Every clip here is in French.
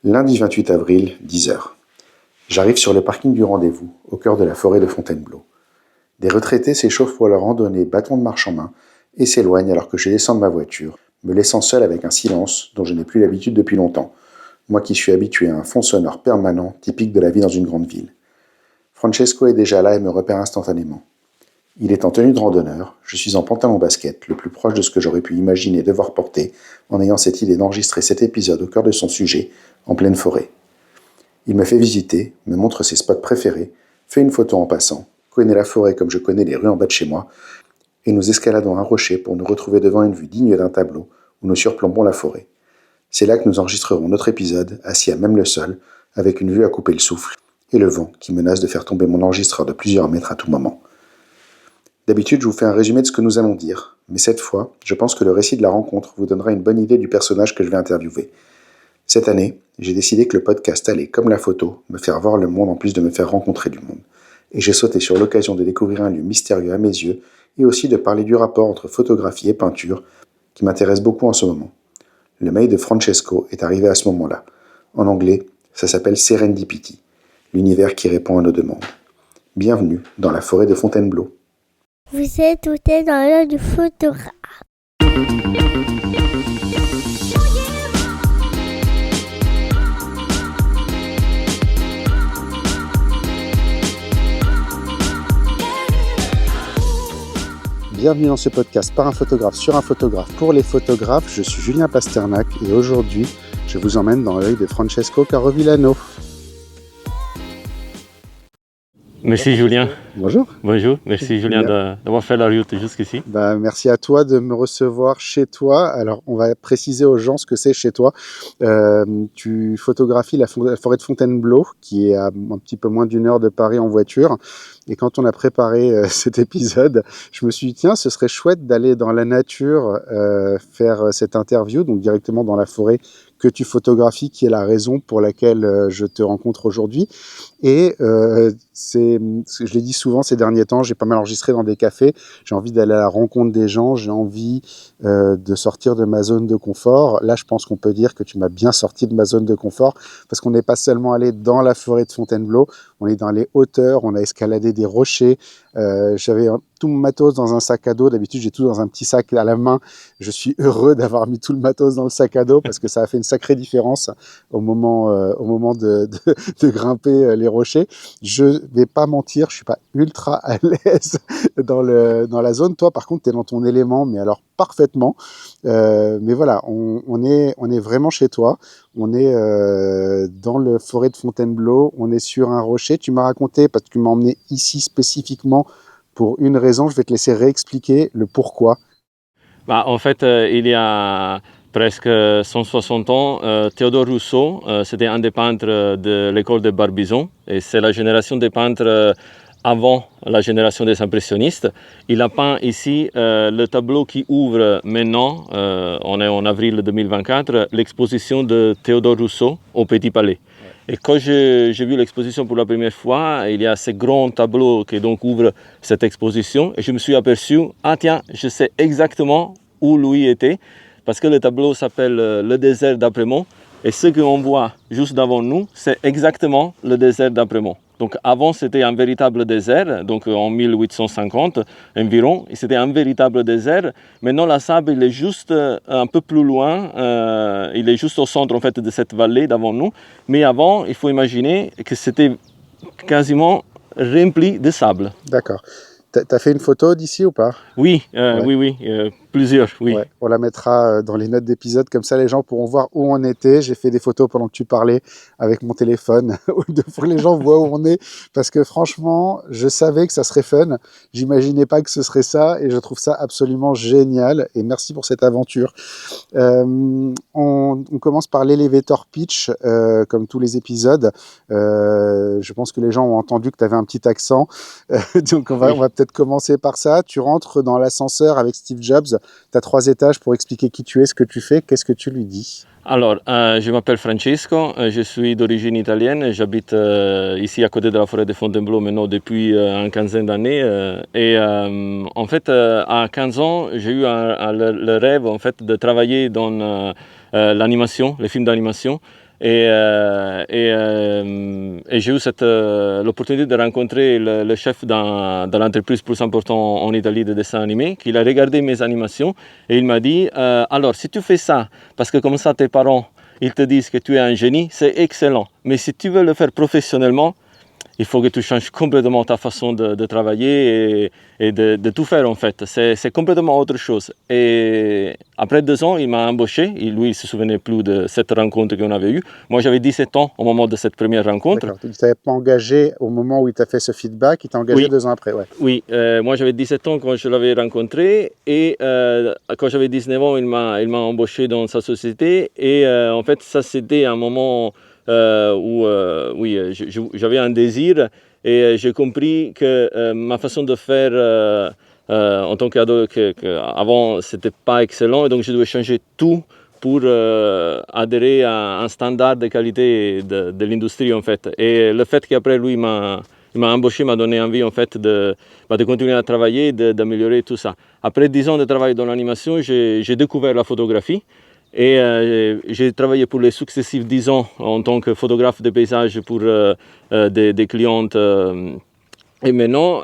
Lundi 28 avril, 10 heures. J'arrive sur le parking du rendez-vous, au cœur de la forêt de Fontainebleau. Des retraités s'échauffent pour leur randonnée bâton de marche en main et s'éloignent alors que je descends de ma voiture, me laissant seul avec un silence dont je n'ai plus l'habitude depuis longtemps, moi qui suis habitué à un fond sonore permanent typique de la vie dans une grande ville. Francesco est déjà là et me repère instantanément. Il est en tenue de randonneur, je suis en pantalon basket, le plus proche de ce que j'aurais pu imaginer devoir porter en ayant cette idée d'enregistrer cet épisode au cœur de son sujet, en pleine forêt. Il me fait visiter, me montre ses spots préférés, fait une photo en passant, connaît la forêt comme je connais les rues en bas de chez moi, et nous escaladons un rocher pour nous retrouver devant une vue digne d'un tableau où nous surplombons la forêt. C'est là que nous enregistrerons notre épisode, assis à même le sol, avec une vue à couper le souffle, et le vent qui menace de faire tomber mon enregistreur de plusieurs mètres à tout moment. D'habitude, je vous fais un résumé de ce que nous allons dire, mais cette fois, je pense que le récit de la rencontre vous donnera une bonne idée du personnage que je vais interviewer. Cette année, j'ai décidé que le podcast allait, comme la photo, me faire voir le monde en plus de me faire rencontrer du monde. Et j'ai sauté sur l'occasion de découvrir un lieu mystérieux à mes yeux, et aussi de parler du rapport entre photographie et peinture, qui m'intéresse beaucoup en ce moment. Le mail de Francesco est arrivé à ce moment-là. En anglais, ça s'appelle Serendipity, l'univers qui répond à nos demandes. Bienvenue dans la forêt de Fontainebleau. Vous êtes tout dans l'œil du photographe. Bienvenue dans ce podcast par un photographe sur un photographe pour les photographes. Je suis Julien Pasternak et aujourd'hui, je vous emmène dans l'œil de Francesco Carovillano. Merci Julien. Bonjour. Bonjour, merci Julien d'avoir fait la route jusqu'ici. Merci à toi de me recevoir chez toi. Alors, on va préciser aux gens ce que c'est chez toi. Tu photographies la forêt de Fontainebleau, qui est à un petit peu moins d'1 heure de Paris en voiture. Et quand on a préparé cet épisode, je me suis dit, tiens, ce serait chouette d'aller dans la nature faire cette interview, donc directement dans la forêt que tu photographies, qui est la raison pour laquelle je te rencontre aujourd'hui. Et je l'ai dit souvent ces derniers temps, j'ai pas mal enregistré dans des cafés, j'ai envie d'aller à la rencontre des gens, j'ai envie de sortir de ma zone de confort. Là, je pense qu'on peut dire que tu m'as bien sorti de ma zone de confort, parce qu'on n'est pas seulement allé dans la forêt de Fontainebleau, on est dans les hauteurs, on a escaladé des rochers, j'avais tout mon matos dans un sac à dos. D'habitude, j'ai tout dans un petit sac à la main. Je suis heureux d'avoir mis tout le matos dans le sac à dos parce que ça a fait une sacrée différence au moment de grimper les rochers. Je vais pas mentir, je suis pas ultra à l'aise dans la zone. Toi, par contre, tu es dans ton élément, mais alors parfaitement. Mais voilà, on est vraiment chez toi. On est dans la forêt de Fontainebleau. On est sur un rocher. Tu m'as raconté, parce que tu m'as emmené ici spécifiquement pour une raison. Je vais te laisser réexpliquer le pourquoi. En fait, il y a presque 160 ans, Théodore Rousseau, c'était un des peintres de l'école de Barbizon. Et c'est la génération des peintres avant la génération des impressionnistes. Il a peint ici le tableau qui ouvre maintenant, on est en avril 2024, l'exposition de Théodore Rousseau au Petit Palais. Et quand j'ai vu l'exposition pour la première fois, il y a ce grand tableau qui donc ouvre cette exposition. Et je me suis aperçu, tiens, je sais exactement où lui était, parce que le tableau s'appelle Le désert d'Apremont. Et ce qu'on voit juste devant nous, c'est exactement le désert d'Apremont. Donc avant, c'était un véritable désert, donc en 1850 environ, et c'était un véritable désert. Maintenant, la sable, il est juste un peu plus loin, il est juste au centre en fait de cette vallée devant nous. Mais avant, il faut imaginer que c'était quasiment rempli de sable. D'accord. T'as fait une photo d'ici ou pas ? Oui, oui, plusieurs, oui. Ouais, on la mettra dans les notes d'épisode, comme ça les gens pourront voir où on était. J'ai fait des photos pendant que tu parlais avec mon téléphone, pour que les gens voient où on est, parce que franchement, je savais que ça serait fun. J'imaginais pas que ce serait ça, et je trouve ça absolument génial, et merci pour cette aventure. On commence par l'elevator pitch, comme tous les épisodes. Je pense que les gens ont entendu que tu avais un petit accent, donc on va peut-être commencer par ça. Tu rentres dans l'ascenseur avec Steve Jobs, tu as 3 étages pour expliquer qui tu es, ce que tu fais, qu'est-ce que tu lui dis ? Alors, je m'appelle Francesco, je suis d'origine italienne, j'habite ici à côté de la forêt de Fontainebleau maintenant depuis une quinzaine d'années. En fait, à 15 ans, j'ai eu le rêve en fait, de travailler dans l'animation, les films d'animation. Et j'ai eu l'opportunité de rencontrer le chef de l'entreprise plus importante en Italie de dessin animé, qui a regardé mes animations et il m'a dit alors si tu fais ça, parce que comme ça tes parents ils te disent que tu es un génie, c'est excellent. Mais si tu veux le faire professionnellement, il faut que tu changes complètement ta façon de travailler et de tout faire en fait. C'est complètement autre chose. Et après 2 ans, il m'a embauché. Lui, il ne se souvenait plus de cette rencontre qu'on avait eue. Moi, j'avais 17 ans au moment de cette première rencontre. D'accord. Il ne t'avait pas engagé au moment où il t'a fait ce feedback, il t'a engagé 2 ans après. Ouais. Oui, moi j'avais 17 ans quand je l'avais rencontré et quand j'avais 19 ans, il m'a embauché dans sa société et en fait ça c'était un moment où j'avais un désir et j'ai compris que ma façon de faire en tant qu'ado, avant c'était pas excellent et donc je devais changer tout pour adhérer à un standard de qualité de l'industrie en fait. Et le fait qu'après lui il m'a embauché, m'a donné envie en fait de continuer à travailler, d'améliorer tout ça. Après 10 ans de travail dans l'animation, j'ai découvert la photographie et j'ai travaillé pour les successifs 10 ans en tant que photographe de paysage pour des clientes. Et maintenant,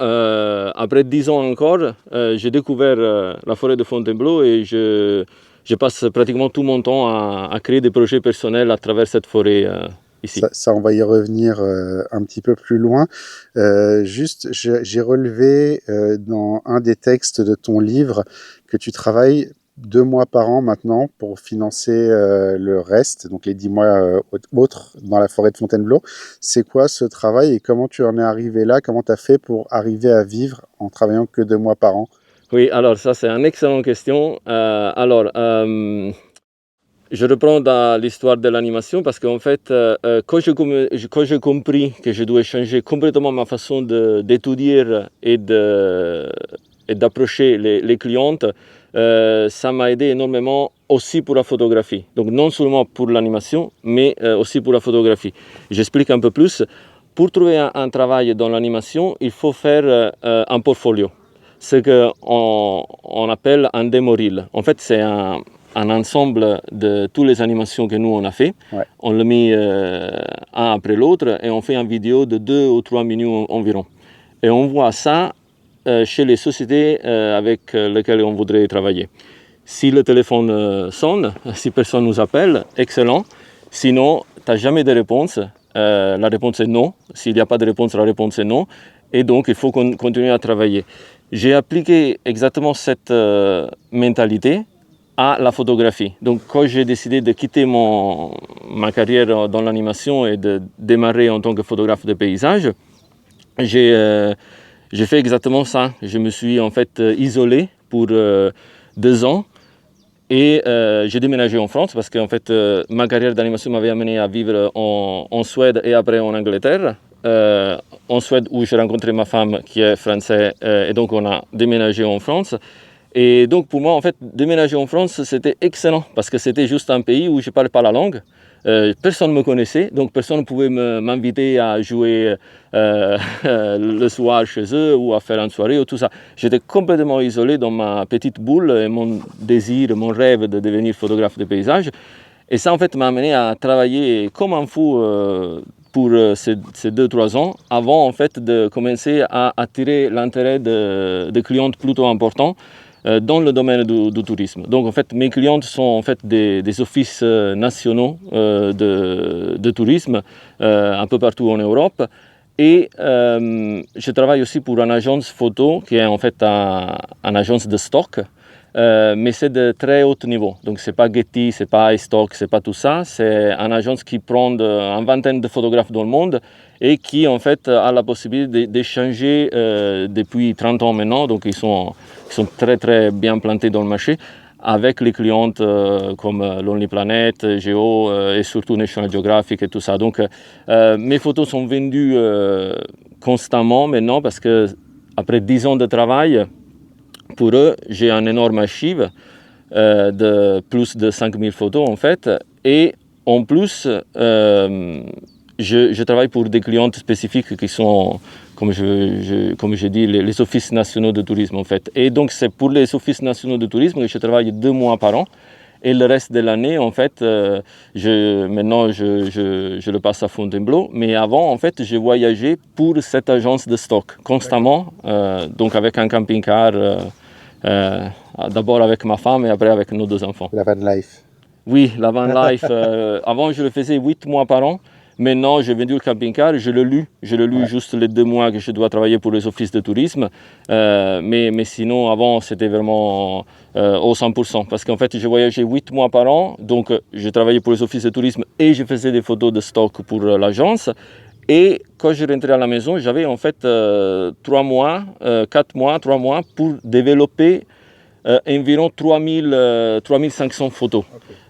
après 10 ans encore, j'ai découvert la forêt de Fontainebleau et je passe pratiquement tout mon temps à créer des projets personnels à travers cette forêt ici. Ça, on va y revenir un petit peu plus loin. Juste, j'ai relevé dans un des textes de ton livre que tu travailles 2 mois par an maintenant pour financer le reste, donc les 10 mois autres dans la forêt de Fontainebleau. C'est quoi ce travail et comment tu en es arrivé là? Comment tu as fait pour arriver à vivre en travaillant que 2 mois par an? Oui, alors ça c'est une excellente question. Je reprends dans l'histoire de l'animation parce qu'en fait, quand j'ai compris que je devais changer complètement ma façon d'étudier et d'approcher les clientes, ça m'a aidé énormément aussi pour la photographie. Donc non seulement pour l'animation, mais aussi pour la photographie. J'explique un peu plus. Pour trouver un travail dans l'animation, il faut faire un portfolio. Ce qu'on appelle un démo reel. En fait, c'est un ensemble de toutes les animations que nous on a fait. Ouais. On le met un après l'autre et on fait une vidéo de 2 ou 3 minutes environ. Et on voit ça chez les sociétés avec lesquelles on voudrait travailler. Si le téléphone sonne, si personne nous appelle, excellent. Sinon, tu n'as jamais de réponse. La réponse est non. S'il n'y a pas de réponse, la réponse est non. Et donc, il faut continuer à travailler. J'ai appliqué exactement cette mentalité à la photographie. Donc, quand j'ai décidé de quitter ma carrière dans l'animation et de démarrer en tant que photographe de paysage, j'ai fait exactement ça. Je me suis en fait isolé pour 2 ans et j'ai déménagé en France parce que en fait, ma carrière d'animation m'avait amené à vivre en Suède et après en Angleterre. En Suède où j'ai rencontré ma femme qui est française et donc on a déménagé en France. Et donc pour moi en fait déménager en France c'était excellent parce que c'était juste un pays où je ne parlais pas la langue. Personne ne me connaissait, donc personne ne pouvait m'inviter à jouer le soir chez eux ou à faire une soirée ou tout ça. J'étais complètement isolé dans ma petite boule et mon désir, mon rêve de devenir photographe de paysage. Et ça en fait m'a amené à travailler comme un fou pour ces 2-3 ans avant en fait de commencer à attirer l'intérêt de clients plutôt importants dans le domaine du tourisme. Donc en fait mes clientes sont en fait des offices nationaux de tourisme un peu partout en Europe et je travaille aussi pour une agence photo qui est en fait une agence de stock. Mais c'est de très haut niveau. Donc c'est pas Getty, c'est pas iStock, c'est pas tout ça. C'est une agence qui prend une vingtaine de photographes dans le monde et qui en fait a la possibilité d'échanger depuis 30 ans maintenant. Donc ils sont très très bien plantés dans le marché avec les clientes comme Lonely Planet, Geo et surtout National Geographic et tout ça. Donc mes photos sont vendues constamment maintenant parce que après 10 ans de travail, pour eux, j'ai un énorme archive de plus de 5000 photos en fait. Et en plus, je travaille pour des clients spécifiques qui sont, comme je dis, les offices nationaux de tourisme en fait. Et donc c'est pour les offices nationaux de tourisme que je travaille 2 mois par an. Et le reste de l'année, en fait, maintenant, je le passe à Fontainebleau. Mais avant, en fait, j'ai voyagé pour cette agence de stock constamment, donc avec un camping-car, d'abord avec ma femme et après avec nos 2 enfants. La van life. Oui, la van life. Avant, je le faisais 8 mois par an. Maintenant, j'ai vendu le camping-car, je le loue. Je le loue juste les 2 mois que je dois travailler pour les offices de tourisme. Mais sinon, avant, c'était vraiment au 100%. Parce qu'en fait, je voyageais 8 mois par an. Donc, je travaillais pour les offices de tourisme et je faisais des photos de stock pour l'agence. Et quand je rentrais à la maison, j'avais en fait 3 mois, 4 mois, 3 mois pour développer environ 3500 photos.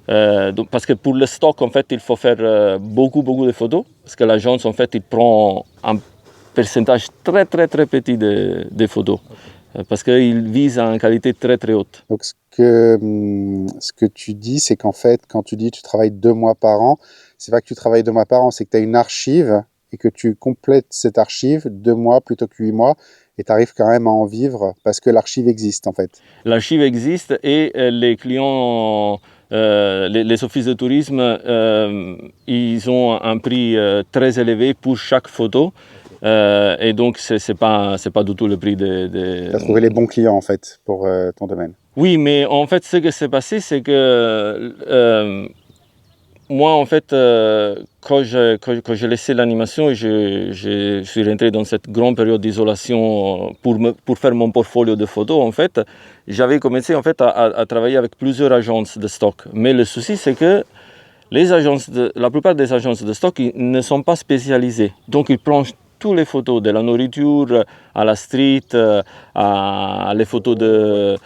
Donc, parce que pour le stock, en fait, il faut faire beaucoup de photos. Parce que l'agence, en fait, il prend un pourcentage très petit de photos. Parce qu'il vise à une qualité très haute. Donc, ce que tu dis, c'est qu'en fait, quand tu dis que tu travailles 2 mois par an, c'est pas que tu travailles 2 mois par an, c'est que tu as une archive et que tu complètes cette archive 2 mois plutôt que 8 mois et tu arrives quand même à en vivre parce que l'archive existe, en fait. L'archive existe et les clients, les offices de tourisme, ils ont un prix très élevé pour chaque photo. Et donc, c'est pas du tout le prix Tu as trouvé les bons clients, en fait, pour ton domaine. Oui, mais en fait, ce qui s'est passé, c'est que moi, en fait, quand j'ai laissé l'animation, je suis rentré dans cette grande période d'isolation pour faire mon portfolio de photos, en fait. J'avais commencé, en fait, à travailler avec plusieurs agences de stock. Mais le souci, c'est que la plupart des agences de stock ne sont pas spécialisées. Donc, ils prennent toutes les photos de la nourriture à la street, à les photos de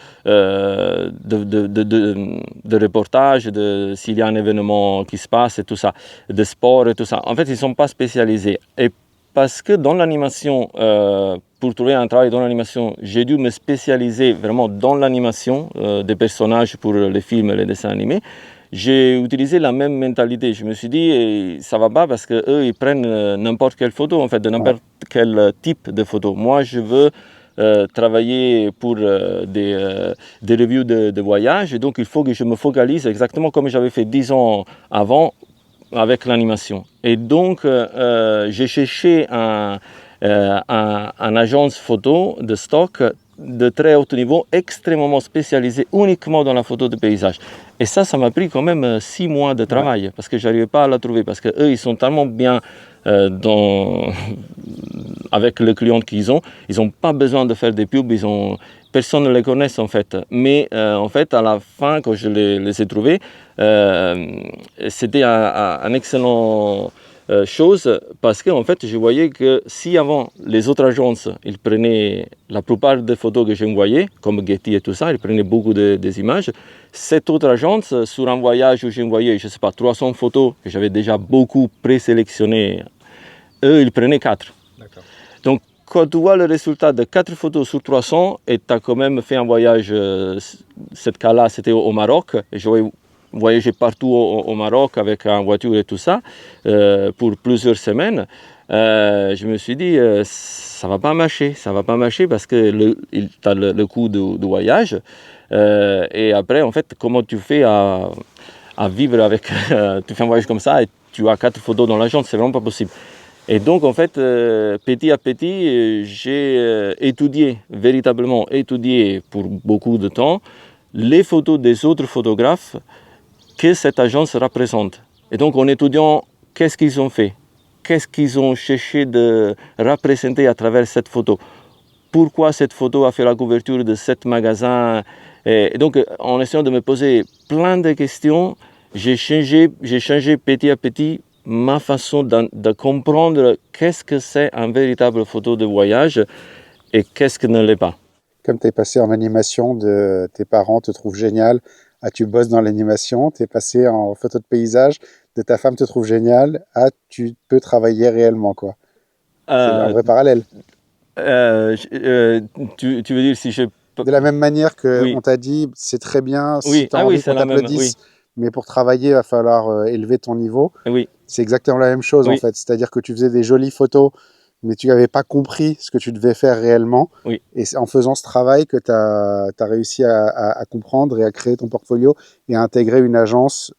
reportage, s'il y a un événement qui se passe et tout ça, de sport et tout ça. En fait, ils ne sont pas spécialisés. Et parce que dans l'animation, pour trouver un travail dans l'animation, j'ai dû me spécialiser vraiment dans l'animation des personnages pour les films et les dessins animés. J'ai utilisé la même mentalité. Je me suis dit, ça va pas parce qu'eux, ils prennent n'importe quelle photo, en fait, de n'importe quel type de photo. Moi, je veux travailler pour des reviews de voyage. Et donc, il faut que je me focalise exactement comme j'avais fait 10 ans avant avec l'animation. Et donc, j'ai cherché un agence photo de stock de très haut niveau, extrêmement spécialisé uniquement dans la photo de paysage. Et ça m'a pris quand même 6 mois de travail parce que je n'arrivais pas à la trouver. Parce qu'eux, ils sont tellement bien avec le client qu'ils ont. Ils n'ont pas besoin de faire des pubs. Personne ne les connaît en fait. Mais en fait, à la fin, quand je les ai trouvés, c'était un excellent chose parce qu'en fait, je voyais que si avant les autres agences, ils prenaient la plupart des photos que j'envoyais, comme Getty et tout ça, ils prenaient beaucoup des images. Cette autre agence, sur un voyage où j'envoyais, je ne sais pas, 300 photos que j'avais déjà beaucoup présélectionnées, eux, ils prenaient 4. D'accord. Donc, quand tu vois le résultat de 4 photos sur 300 et tu as quand même fait un voyage, ce cas-là, c'était au Maroc, et je voyager partout au Maroc avec une voiture et tout ça pour plusieurs semaines, je me suis dit ça va pas marcher parce que tu as le coût du voyage et après en fait comment tu fais à vivre avec tu fais un voyage comme ça et tu as 4 photos dans l'agence, c'est vraiment pas possible. Et donc en fait petit à petit j'ai véritablement étudié pour beaucoup de temps les photos des autres photographes que cette agence représente. Et donc, en étudiant qu'est-ce qu'ils ont fait, qu'est-ce qu'ils ont cherché de représenter à travers cette photo, pourquoi cette photo a fait la couverture de ce magasin. Et donc, en essayant de me poser plein de questions, j'ai changé petit à petit ma façon de comprendre qu'est-ce que c'est une véritable photo de voyage et qu'est-ce que ne l'est pas. Comme tu es passé en animation, tes parents te trouvent génial, tu bosses dans l'animation, tu es passé en photo de paysage, de ta femme te trouve génial, tu peux travailler réellement, quoi. C'est un vrai parallèle. Tu veux dire si je... De la même manière qu'on t'a dit, c'est très bien, si tu as envie qu'on t'applaudisse, mais pour travailler, il va falloir élever ton niveau. Oui. C'est exactement la même chose, en fait. C'est-à-dire que tu faisais des jolies photos mais tu n'avais pas compris ce que tu devais faire réellement. Oui. Et c'est en faisant ce travail que tu as réussi à comprendre et à créer ton portfolio et à intégrer une agence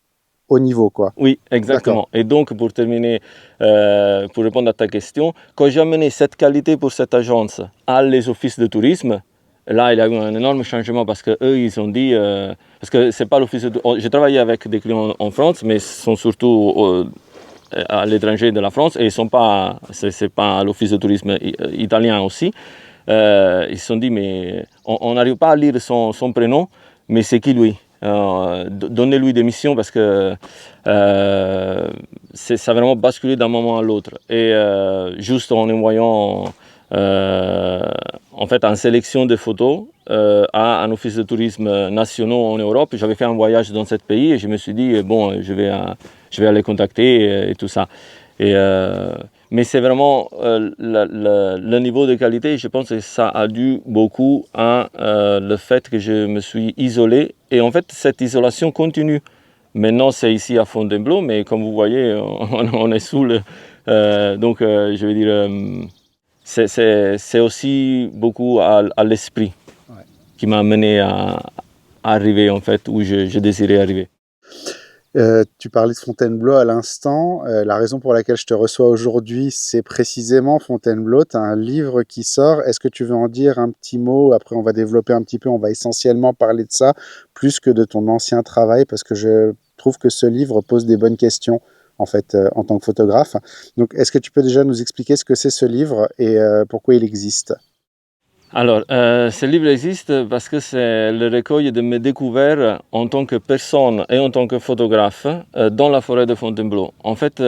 haut niveau, quoi. Oui, exactement. Et donc, pour terminer, pour répondre à ta question, quand j'ai amené cette qualité pour cette agence à les offices de tourisme, là, il y a eu un énorme changement parce qu'eux, ils ont dit... parce que c'est pas l'office de... J'ai travaillé avec des clients en France, mais ce sont surtout à l'étranger de la France et ils sont pas... C'est pas l'office de tourisme italien aussi. Ils se sont dit, mais on n'arrive pas à lire son prénom, mais c'est qui lui? Donnez-lui des missions parce que ça a vraiment basculé d'un moment à l'autre. Et juste en envoyant en fait en sélection de photos à un office de tourisme national en Europe, j'avais fait un voyage dans ce pays et je me suis dit, bon, je vais aller contacter et tout ça. Et, mais c'est vraiment le niveau de qualité, je pense que ça a dû beaucoup à le fait que je me suis isolé. Et en fait, cette isolation continue. Maintenant, c'est ici à Fontainebleau, mais comme vous voyez, on est sous le... donc, je veux dire, c'est aussi beaucoup à l'esprit qui m'a amené à arriver, en fait, où je désirais arriver. Tu parlais de Fontainebleau à l'instant. La raison pour laquelle je te reçois aujourd'hui, c'est précisément Fontainebleau. Tu as un livre qui sort. Est-ce que tu veux en dire un petit mot? Après, on va développer un petit peu. On va essentiellement parler de ça, plus que de ton ancien travail, parce que je trouve que ce livre pose des bonnes questions, en fait, en tant que photographe. Donc, est-ce que tu peux déjà nous expliquer ce que c'est ce livre et pourquoi il existe? Alors, ce livre existe parce que c'est le recueil de mes découvertes en tant que personne et en tant que photographe dans la forêt de Fontainebleau. En fait,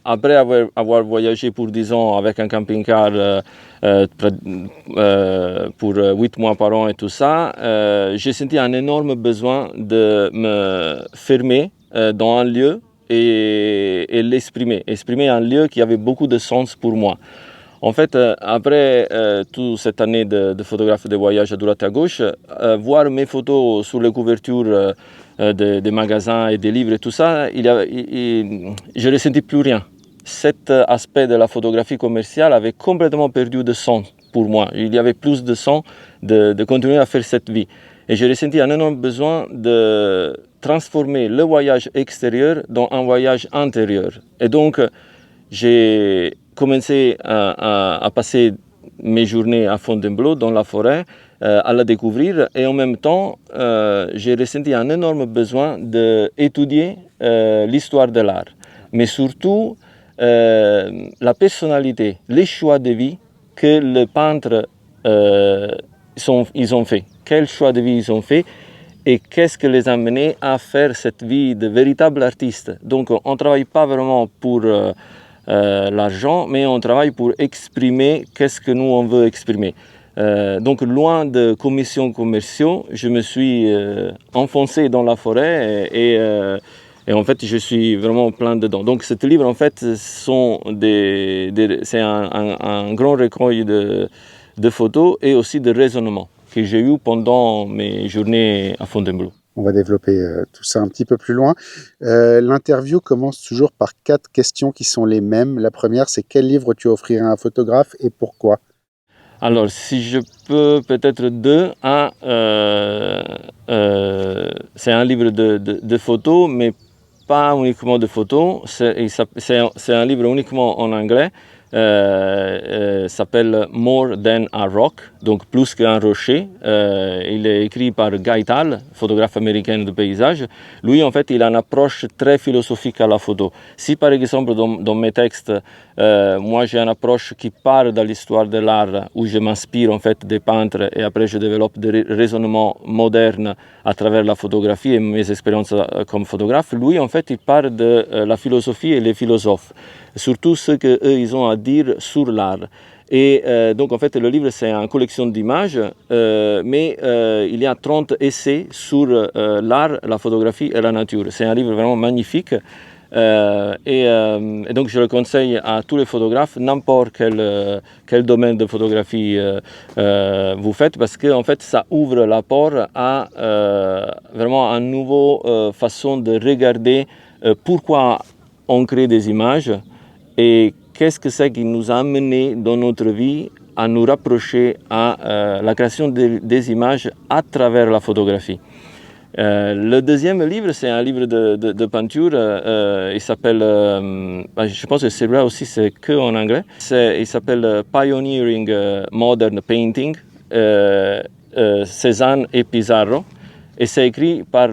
après avoir voyagé pour 10 ans avec un camping-car pour 8 mois par an et tout ça, j'ai senti un énorme besoin de me fermer dans un lieu et l'exprimer. Exprimer un lieu qui avait beaucoup de sens pour moi. En fait, après toute cette année de photographe de voyage à droite à gauche, voir mes photos sur les couvertures des magasins et des livres et tout ça, je ne ressentis plus rien. Cet aspect de la photographie commerciale avait complètement perdu de sens pour moi. Il y avait plus de sens de continuer à faire cette vie. Et j'ai ressenti un énorme besoin de transformer le voyage extérieur dans un voyage intérieur. Et donc, j'ai commencé à passer mes journées à Fontainebleau, dans la forêt, à la découvrir. Et en même temps, j'ai ressenti un énorme besoin d'étudier l'histoire de l'art. Mais surtout, la personnalité, les choix de vie que les peintres ils ont fait. Quel choix de vie ils ont fait et qu'est-ce qui les a menés à faire cette vie de véritable artiste. Donc, on ne travaille pas vraiment pour... l'argent, mais on travaille pour exprimer qu'est-ce que nous on veut exprimer. Donc loin de commissions commerciaux, je me suis enfoncé dans la forêt et en fait je suis vraiment plein dedans. Donc ce livre en fait c'est un grand recueil de photos et aussi de raisonnements que j'ai eu pendant mes journées à Fontainebleau. On va développer tout ça un petit peu plus loin. L'interview commence toujours par 4 questions qui sont les mêmes. La première, c'est quel livre tu offrirais à un photographe et pourquoi? Alors, si je peux, peut-être 2. Un, c'est un livre de photos, mais pas uniquement de photos. C'est un livre uniquement en anglais. S'appelle More Than a Rock, donc plus qu'un rocher. Il est écrit par Guy Tal, photographe américain de paysage. Lui, en fait, il a une approche très philosophique à la photo. Si, par exemple, dans mes textes, moi, j'ai une approche qui part de l'histoire de l'art, où je m'inspire, en fait, des peintres, et après, je développe des raisonnements modernes à travers la photographie et mes expériences comme photographe. Lui, en fait, il part de la philosophie et les philosophes, surtout ce qu'eux, ils ont à dire sur l'art. Et donc, en fait, le livre, c'est une collection d'images, mais il y a 30 essais sur l'art, la photographie et la nature. C'est un livre vraiment magnifique. Et donc, je le conseille à tous les photographes, n'importe quel domaine de photographie vous faites, parce que en fait, ça ouvre la porte à vraiment une nouvelle façon de regarder pourquoi on crée des images et qu'est-ce que c'est qui nous a amené dans notre vie à nous rapprocher à la création des images à travers la photographie. Le deuxième livre, c'est un livre de peinture. Il s'appelle, je pense que celui-là aussi, c'est que en anglais. Il s'appelle Pioneering Modern Painting, Cézanne et Pissarro. Et c'est écrit par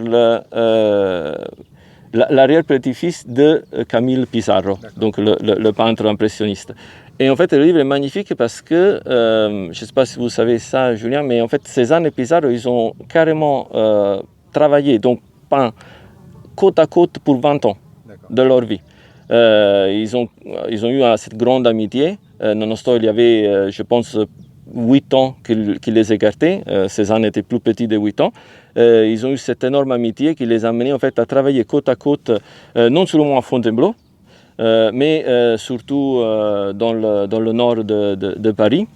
l'arrière-petit-fils de Camille Pissarro, donc le peintre impressionniste. Et en fait, le livre est magnifique parce que, je ne sais pas si vous savez ça, Julien, mais en fait, Cézanne et Pissarro, ils ont carrément travaillé, donc peint côte à côte pour 20 ans de leur vie. Ils ont eu cette grande amitié. Nonostante il y avait, je pense, 8 ans qui les écartaient. Cézanne était plus petit de 8 ans. Ils ont eu cette énorme amitié qui les a amenés en fait, à travailler côte à côte, non seulement à Fontainebleau, mais surtout dans le nord de Paris.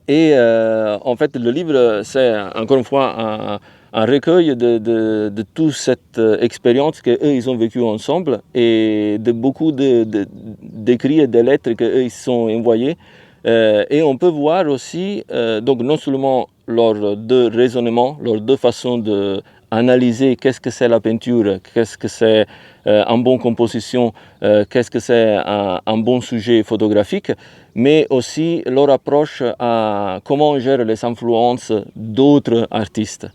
Et en fait, le livre, c'est encore une fois un recueil de toute cette expérience qu'eux, ils ont vécue ensemble et de beaucoup d'écrits et de lettres qu'eux, ils se sont envoyés. Et on peut voir aussi, donc non seulement leurs deux raisonnements, leurs deux façons d'analyser qu'est-ce que c'est la peinture, qu'est-ce que c'est une bonne composition, qu'est-ce que c'est un bon sujet photographique, mais aussi leur approche à comment on gère les influences d'autres artistes,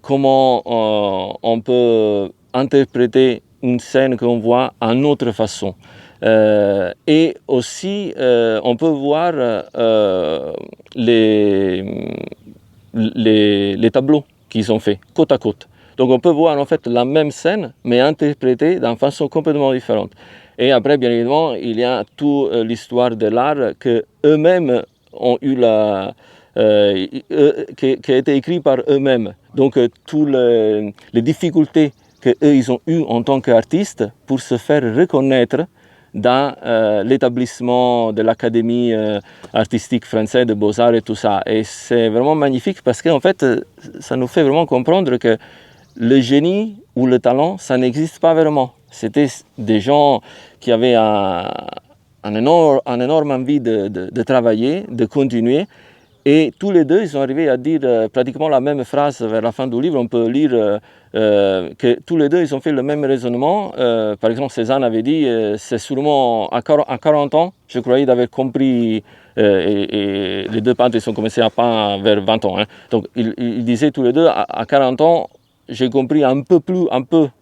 comment on peut interpréter une scène qu'on voit d'une autre façon. Et aussi, on peut voir les tableaux qu'ils ont faits côte à côte. Donc on peut voir en fait la même scène, mais interprétée d'une façon complètement différente. Et après, bien évidemment, il y a toute l'histoire de l'art qu'eux-mêmes ont eu qui a été écrit par eux-mêmes. Donc toutes les difficultés qu'eux, ils ont eues en tant qu'artistes pour se faire reconnaître dans l'établissement de l'Académie artistique française de Beaux-Arts et tout ça. Et c'est vraiment magnifique parce qu'en fait, ça nous fait vraiment comprendre que le génie ou le talent, ça n'existe pas vraiment. C'était des gens qui avaient une énorme envie de travailler, de continuer. Et tous les deux, ils sont arrivés à dire pratiquement la même phrase vers la fin du livre. On peut lire que tous les deux, ils ont fait le même raisonnement. Par exemple, Cézanne avait dit, c'est sûrement à 40 ans, je croyais d'avoir compris, et les deux peintres, ils ont commencé à peindre vers 20 ans. Hein. Donc, ils disaient tous les deux, à 40 ans, j'ai compris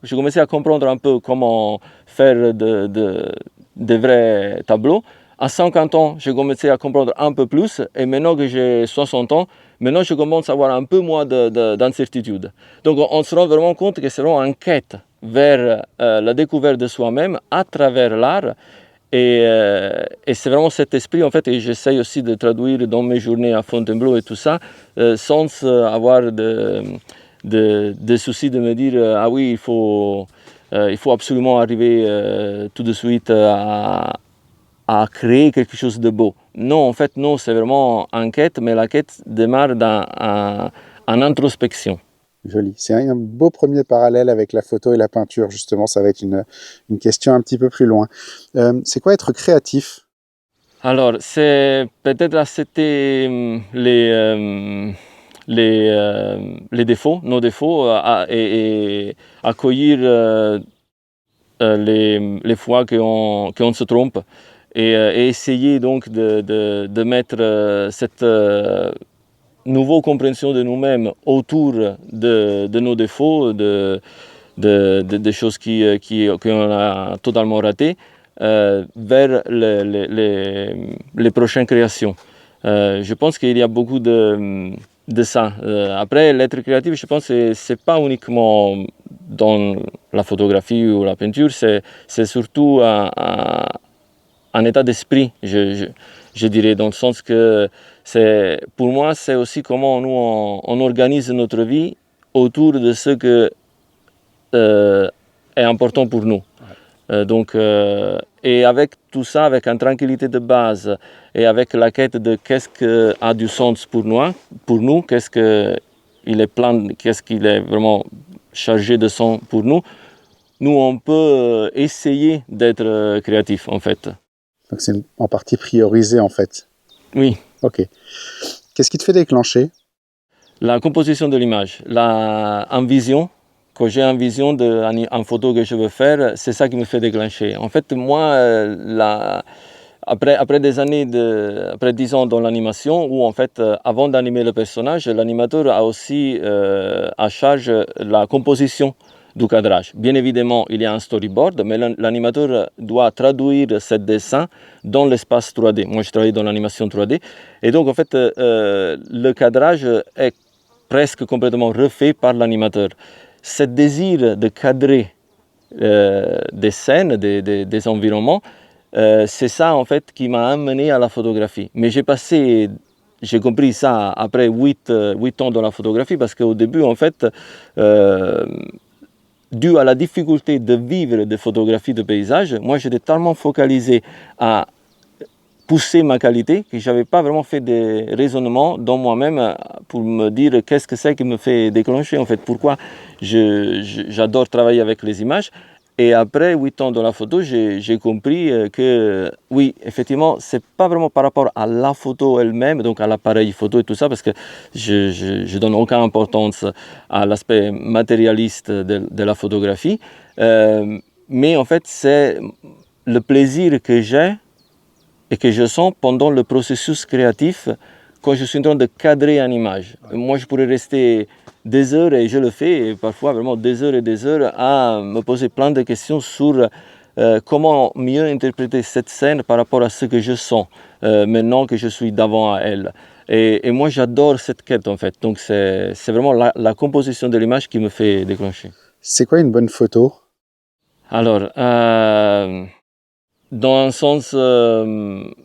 j'ai commencé à comprendre un peu comment faire de vrais tableaux. À 50 ans, j'ai commencé à comprendre un peu plus, et maintenant que j'ai 60 ans, maintenant je commence à avoir un peu moins d'incertitude. Donc on se rend vraiment compte que c'est vraiment une quête vers la découverte de soi-même à travers l'art, et c'est vraiment cet esprit en fait, et j'essaye aussi de traduire dans mes journées à Fontainebleau et tout ça, sans avoir de soucis de me dire ah oui, il faut absolument arriver tout de suite à créer quelque chose de beau. Non, en fait, non, c'est vraiment une quête, mais la quête démarre en introspection. Joli. C'est un beau premier parallèle avec la photo et la peinture, justement. Ça va être une question un petit peu plus loin. C'est quoi être créatif ? Alors, c'est peut-être accepter les défauts, nos défauts, et accueillir les fois qu'on se trompe. Et essayer donc de mettre cette nouvelle compréhension de nous-mêmes autour de nos défauts, des choses qu'on a totalement ratées, vers les prochaines créations. Je pense qu'il y a beaucoup de ça. Après, l'être créatif, je pense que ce n'est pas uniquement dans la photographie ou la peinture, c'est surtout un état d'esprit, je dirais, dans le sens que pour moi, c'est aussi comment nous on organise notre vie autour de ce que est important pour nous. Et avec tout ça, avec une tranquillité de base et avec la quête de qu'est-ce qui a du sens pour nous, qu'est-ce qu'il est vraiment chargé de sens pour nous, on peut essayer d'être créatif en fait. Donc c'est en partie priorisé en fait. Oui. Ok. Qu'est-ce qui te fait déclencher? La composition de l'image, en vision, quand j'ai une vision en photo que je veux faire, c'est ça qui me fait déclencher. En fait, moi, après des années, après 10 ans dans l'animation, où en fait, avant d'animer le personnage, l'animateur a aussi à charge la composition du cadrage. Bien évidemment, il y a un storyboard, mais l'animateur doit traduire ce dessin dans l'espace 3D. Moi, je travaille dans l'animation 3D. Et donc, en fait, le cadrage est presque complètement refait par l'animateur. Ce désir de cadrer des scènes, des environnements, c'est ça en fait qui m'a amené à la photographie. Mais j'ai compris ça après 8 ans dans la photographie, parce qu'au début en fait, dû à la difficulté de vivre des photographies de paysages, moi j'étais tellement focalisé à pousser ma qualité que je n'avais pas vraiment fait des raisonnements dans moi-même pour me dire qu'est-ce que c'est qui me fait déclencher en fait, pourquoi j'adore travailler avec les images. Et après 8 ans dans la photo, j'ai compris que oui, effectivement, c'est pas vraiment par rapport à la photo elle-même, donc à l'appareil photo et tout ça, parce que je donne aucune importance à l'aspect matérialiste de la photographie, mais en fait, c'est le plaisir que j'ai et que je sens pendant le processus créatif quand je suis en train de cadrer une image. Moi, je pourrais rester des heures, et je le fais, et parfois vraiment des heures à me poser plein de questions sur comment mieux interpréter cette scène par rapport à ce que je sens maintenant que je suis devant à elle. Et moi, j'adore cette quête en fait. Donc, c'est vraiment la composition de l'image qui me fait déclencher. C'est quoi une bonne photo? Alors, dans un sens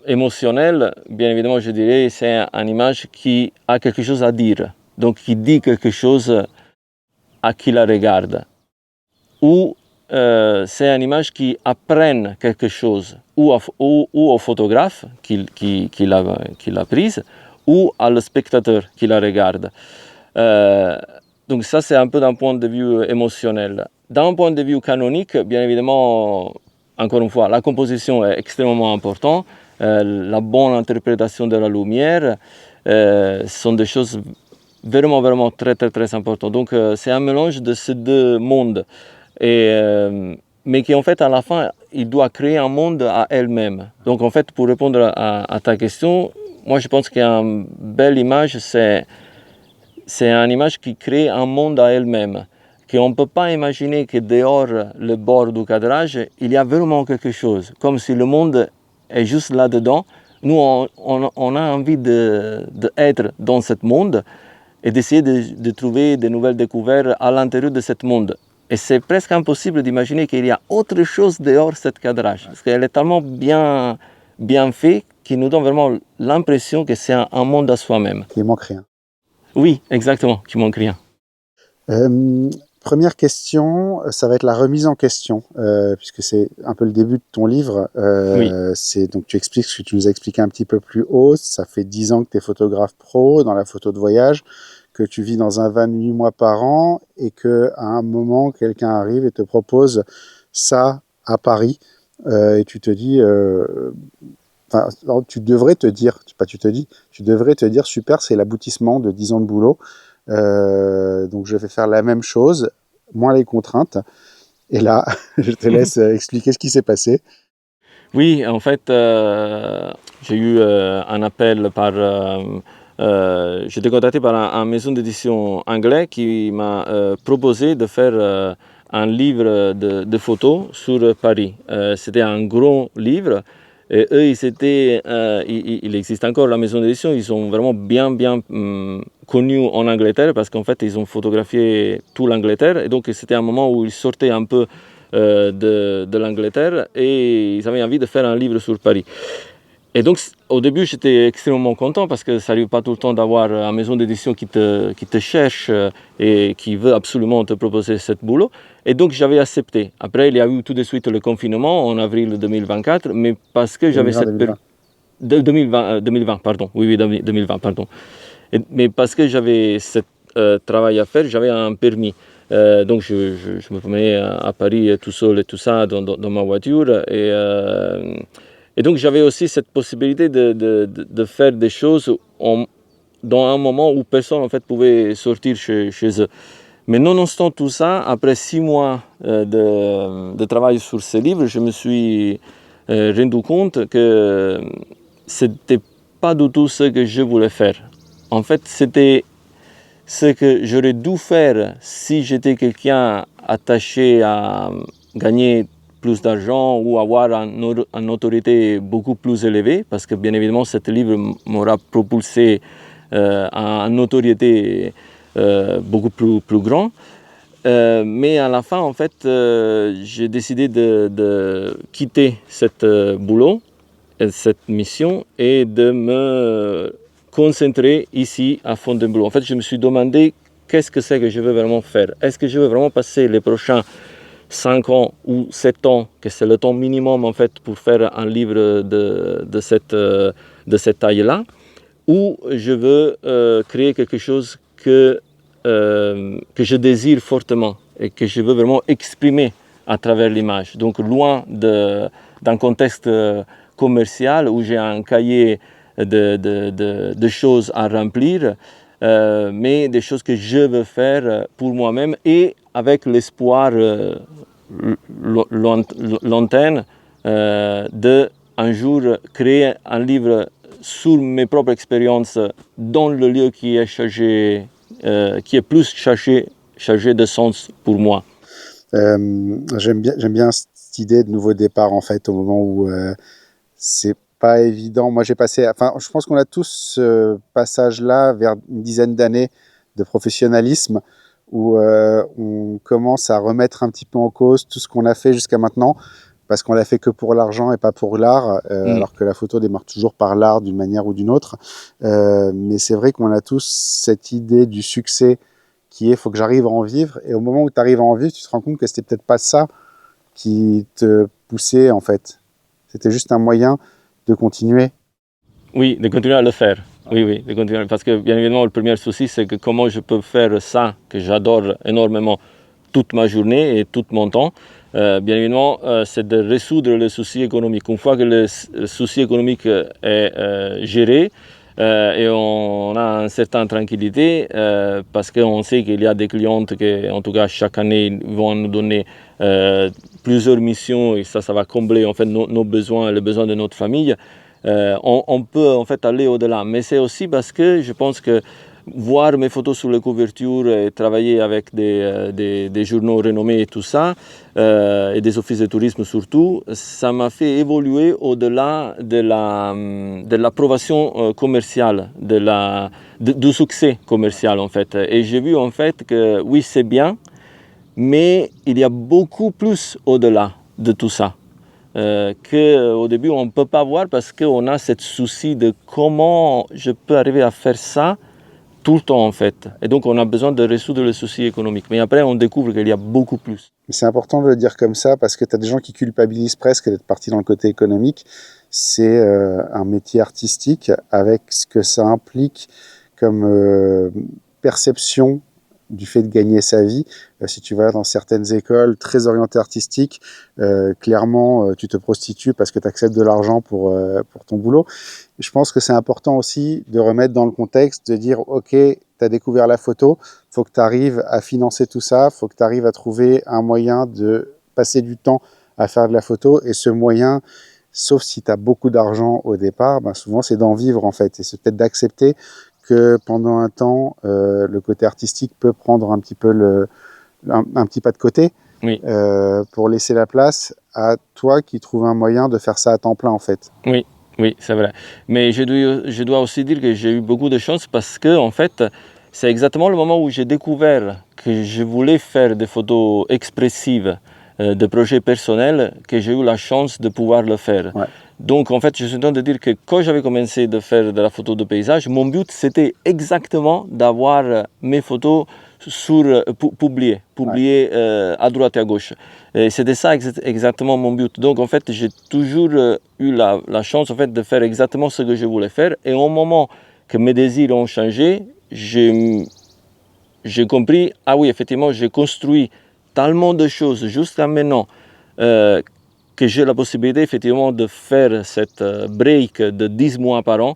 émotionnel, bien évidemment, je dirais que c'est une image qui a quelque chose à dire, donc qui dit quelque chose à qui la regarde. Ou c'est une image qui apprend quelque chose, ou au photographe qui l'a prise, ou à le spectateur qui la regarde. Donc ça, c'est un peu d'un point de vue émotionnel. D'un point de vue canonique, bien évidemment, encore une fois, la composition est extrêmement importante. La bonne interprétation de la lumière sont des choses vraiment très importantes. Donc c'est un mélange de ces deux mondes. Mais qui en fait, à la fin, il doit créer un monde à elle-même. Donc en fait, pour répondre à ta question, moi je pense qu'une belle image, c'est une image qui crée un monde à elle-même. Qu'on ne peut pas imaginer que dehors le bord du cadrage, il y a vraiment quelque chose. Comme si le monde est juste là-dedans. Nous, on a envie d'être dans ce monde et d'essayer de trouver de nouvelles découvertes à l'intérieur de ce monde. Et c'est presque impossible d'imaginer qu'il y a autre chose dehors ce cadrage. Parce qu'elle est tellement bien fait qu'il nous donne vraiment l'impression que c'est un monde à soi-même. Il manque rien. Oui, exactement, qu'il manque rien. Première question, ça va être la remise en question, puisque c'est un peu le début de ton livre. Oui. Donc tu expliques ce que tu nous as expliqué un petit peu plus haut. Ça fait 10 ans que tu es photographe pro dans la photo de voyage, que tu vis dans un van 8 mois par an, et qu'à un moment, quelqu'un arrive et te propose ça à Paris, et tu te dis... tu devrais te dire, tu devrais te dire, super, c'est l'aboutissement de 10 ans de boulot. Donc je vais faire la même chose, moins les contraintes. Et là, je te laisse expliquer ce qui s'est passé. Oui, en fait, j'ai eu un appel par... j'étais contacté par une maison d'édition anglaise qui m'a proposé de faire un livre de photos sur Paris. C'était un gros livre. Et eux, il existe encore la maison d'édition, ils sont vraiment bien connus en Angleterre parce qu'en fait, ils ont photographié tout l'Angleterre. Et donc, c'était un moment où ils sortaient un peu de l'Angleterre et ils avaient envie de faire un livre sur Paris. Et donc, au début, j'étais extrêmement content parce que ça n'arrive pas tout le temps d'avoir une maison d'édition qui te cherche et qui veut absolument te proposer ce boulot. Et donc, j'avais accepté. Après, il y a eu tout de suite le confinement en avril 2024, mais parce que j'avais cette... 2020, pardon. Oui, 2020, pardon. Mais parce que j'avais ce travail à faire, j'avais un permis. Donc, je me promenais à Paris tout seul et tout ça dans ma voiture. Et donc j'avais aussi cette possibilité de faire des choses dans un moment où personne en fait pouvait sortir chez eux. Mais nonobstant tout ça, après 6 mois de travail sur ce livre, je me suis rendu compte que c'était pas du tout ce que je voulais faire. En fait, c'était ce que j'aurais dû faire si j'étais quelqu'un attaché à gagner plus d'argent ou avoir une autorité beaucoup plus élevée, parce que bien évidemment, ce livre m'aura propulsé à une notoriété beaucoup plus grande. Mais à la fin, en fait, j'ai décidé de quitter ce boulot, cette mission, et de me concentrer ici à Fontainebleau. En fait, je me suis demandé qu'est-ce que c'est que je veux vraiment faire. Est-ce que je veux vraiment passer les prochains 5 ans ou 7 ans, que c'est le temps minimum en fait pour faire un livre de cette taille-là, ou je veux créer quelque chose que je désire fortement et que je veux vraiment exprimer à travers l'image. Donc loin d'un contexte commercial où j'ai un cahier de choses à remplir, mais des choses que je veux faire pour moi-même et avec l'espoir lointain de un jour créer un livre sur mes propres expériences dans le lieu qui est chargé, qui est plus chargé de sens pour moi. J'aime bien cette idée de nouveau départ en fait au moment où c'est pas évident. Moi j'ai passé, enfin je pense qu'on a tous ce passage-là vers une dizaine d'années de professionnalisme où on commence à remettre un petit peu en cause tout ce qu'on a fait jusqu'à maintenant parce qu'on l'a fait que pour l'argent et pas pour l'art, alors que la photo démarre toujours par l'art d'une manière ou d'une autre. Mais c'est vrai qu'on a tous cette idée du succès qui est faut que j'arrive à en vivre, et au moment où tu arrives à en vivre, tu te rends compte que c'était peut-être pas ça qui te poussait en fait. C'était juste un moyen de continuer. Oui, de continuer à le faire. Oui, de continuer. Parce que bien évidemment, le premier souci, c'est que comment je peux faire ça, que j'adore énormément, toute ma journée et tout mon temps. Bien évidemment, c'est de résoudre le souci économique. Une fois que le souci économique est géré, et on a une certaine tranquillité parce qu'on sait qu'il y a des clientes qui, en tout cas, chaque année, vont nous donner plusieurs missions et ça va combler en fait nos besoins, les besoins de notre famille. On peut en fait aller au-delà, mais c'est aussi parce que je pense que voir mes photos sur les couvertures et travailler avec des journaux renommés et tout ça, et des offices de tourisme surtout, ça m'a fait évoluer au-delà de l'approbation commerciale, du succès commercial en fait. Et j'ai vu en fait que oui, c'est bien, mais il y a beaucoup plus au-delà de tout ça. Qu'au début on ne peut pas voir parce qu'on a ce souci de comment je peux arriver à faire ça tout le temps en fait. Et donc on a besoin de résoudre le souci économique. Mais après on découvre qu'il y a beaucoup plus. C'est important de le dire comme ça parce que tu as des gens qui culpabilisent presque d'être partis dans le côté économique. C'est un métier artistique avec ce que ça implique comme perception du fait de gagner sa vie. Si tu vas dans certaines écoles très orientées artistiques, clairement tu te prostitues parce que tu acceptes de l'argent pour ton boulot. Je pense que c'est important aussi de remettre dans le contexte, de dire ok, tu as découvert la photo, faut que tu arrives à financer tout ça, faut que tu arrives à trouver un moyen de passer du temps à faire de la photo, et ce moyen, sauf si tu as beaucoup d'argent au départ, ben souvent c'est d'en vivre en fait, et c'est peut-être d'accepter que pendant un temps, le côté artistique peut prendre un petit peu un petit pas de côté, oui. Pour laisser la place à toi qui trouves un moyen de faire ça à temps plein en fait. Oui, c'est vrai. Mais je dois aussi dire que j'ai eu beaucoup de chance parce que, en fait, c'est exactement le moment où j'ai découvert que je voulais faire des photos expressives de projets personnels que j'ai eu la chance de pouvoir le faire. Ouais. Donc, en fait, je suis en train de dire que quand j'avais commencé de faire de la photo de paysage, mon but, c'était exactement d'avoir mes photos publiées à droite et à gauche. Et c'était ça exactement mon but. Donc, en fait, j'ai toujours eu la chance en fait, de faire exactement ce que je voulais faire. Et au moment que mes désirs ont changé, j'ai compris, ah oui, effectivement, j'ai construit tellement de choses jusqu'à maintenant que j'ai la possibilité effectivement de faire cette break de 10 mois par an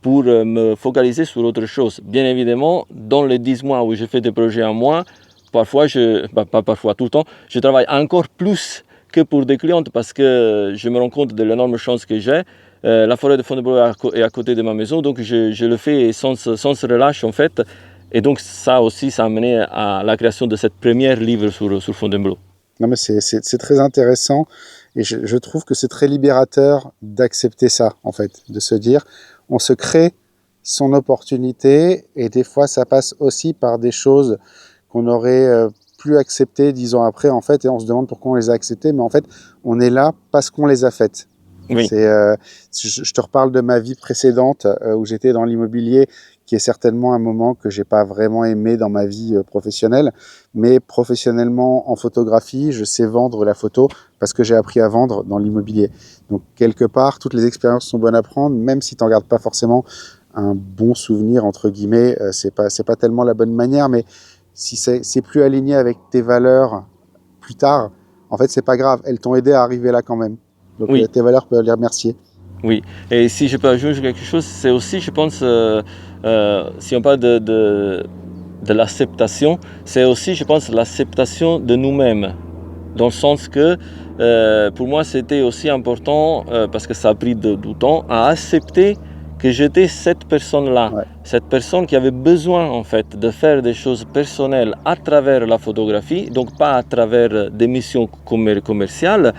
pour me focaliser sur autre chose. Bien évidemment, dans les 10 mois où je fais des projets à moi, parfois, pas parfois, tout le temps, je travaille encore plus que pour des clientes parce que je me rends compte de l'énorme chance que j'ai. La forêt de Fontainebleau est à côté de ma maison, donc je le fais sans se relâche en fait. Et donc ça aussi, ça a amené à la création de cette première livre sur Fontainebleau. Non, mais c'est très intéressant et je trouve que c'est très libérateur d'accepter ça, en fait, de se dire, on se crée son opportunité et des fois, ça passe aussi par des choses qu'on aurait plus acceptées 10 ans après, en fait, et on se demande pourquoi on les a acceptées, mais en fait, on est là parce qu'on les a faites. Oui. Je te reparle de ma vie précédente où j'étais dans l'immobilier, qui est certainement un moment que j'ai pas vraiment aimé dans ma vie professionnelle, mais professionnellement en photographie, je sais vendre la photo parce que j'ai appris à vendre dans l'immobilier. Donc quelque part, toutes les expériences sont bonnes à prendre, même si tu n'en gardes pas forcément un bon souvenir entre guillemets, c'est pas tellement la bonne manière, mais si c'est plus aligné avec tes valeurs plus tard, en fait c'est pas grave, elles t'ont aidé à arriver là quand même. Donc oui. Tes valeurs peuvent les remercier. Oui, et si je peux ajouter quelque chose, c'est aussi, je pense, si on parle de l'acceptation, c'est aussi, je pense, l'acceptation de nous-mêmes. Dans le sens que, pour moi, c'était aussi important, parce que ça a pris du temps, à accepter que j'étais cette personne-là. Ouais. Cette personne qui avait besoin, en fait, de faire des choses personnelles à travers la photographie, donc pas à travers des missions commerciales.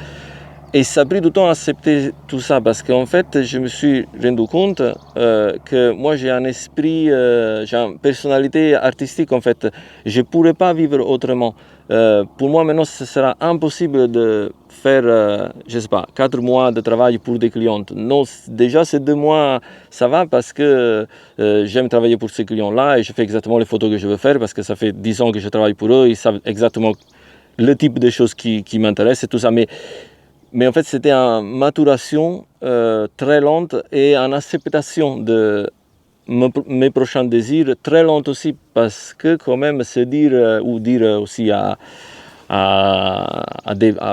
Et ça a pris du temps à accepter tout ça parce qu'en fait, je me suis rendu compte que moi, j'ai un esprit, j'ai une personnalité artistique en fait. Je ne pourrais pas vivre autrement. Pour moi, maintenant, ce sera impossible de faire, je ne sais pas, 4 mois de travail pour des clientes. Non, déjà, ces 2 mois, ça va parce que j'aime travailler pour ces clients-là et je fais exactement les photos que je veux faire parce que ça fait 10 ans que je travaille pour eux. Ils savent exactement le type de choses qui m'intéressent et tout ça. Mais en fait, c'était une maturation très lente et une acceptation de mes prochains désirs très lente aussi parce que quand même se dire ou dire aussi à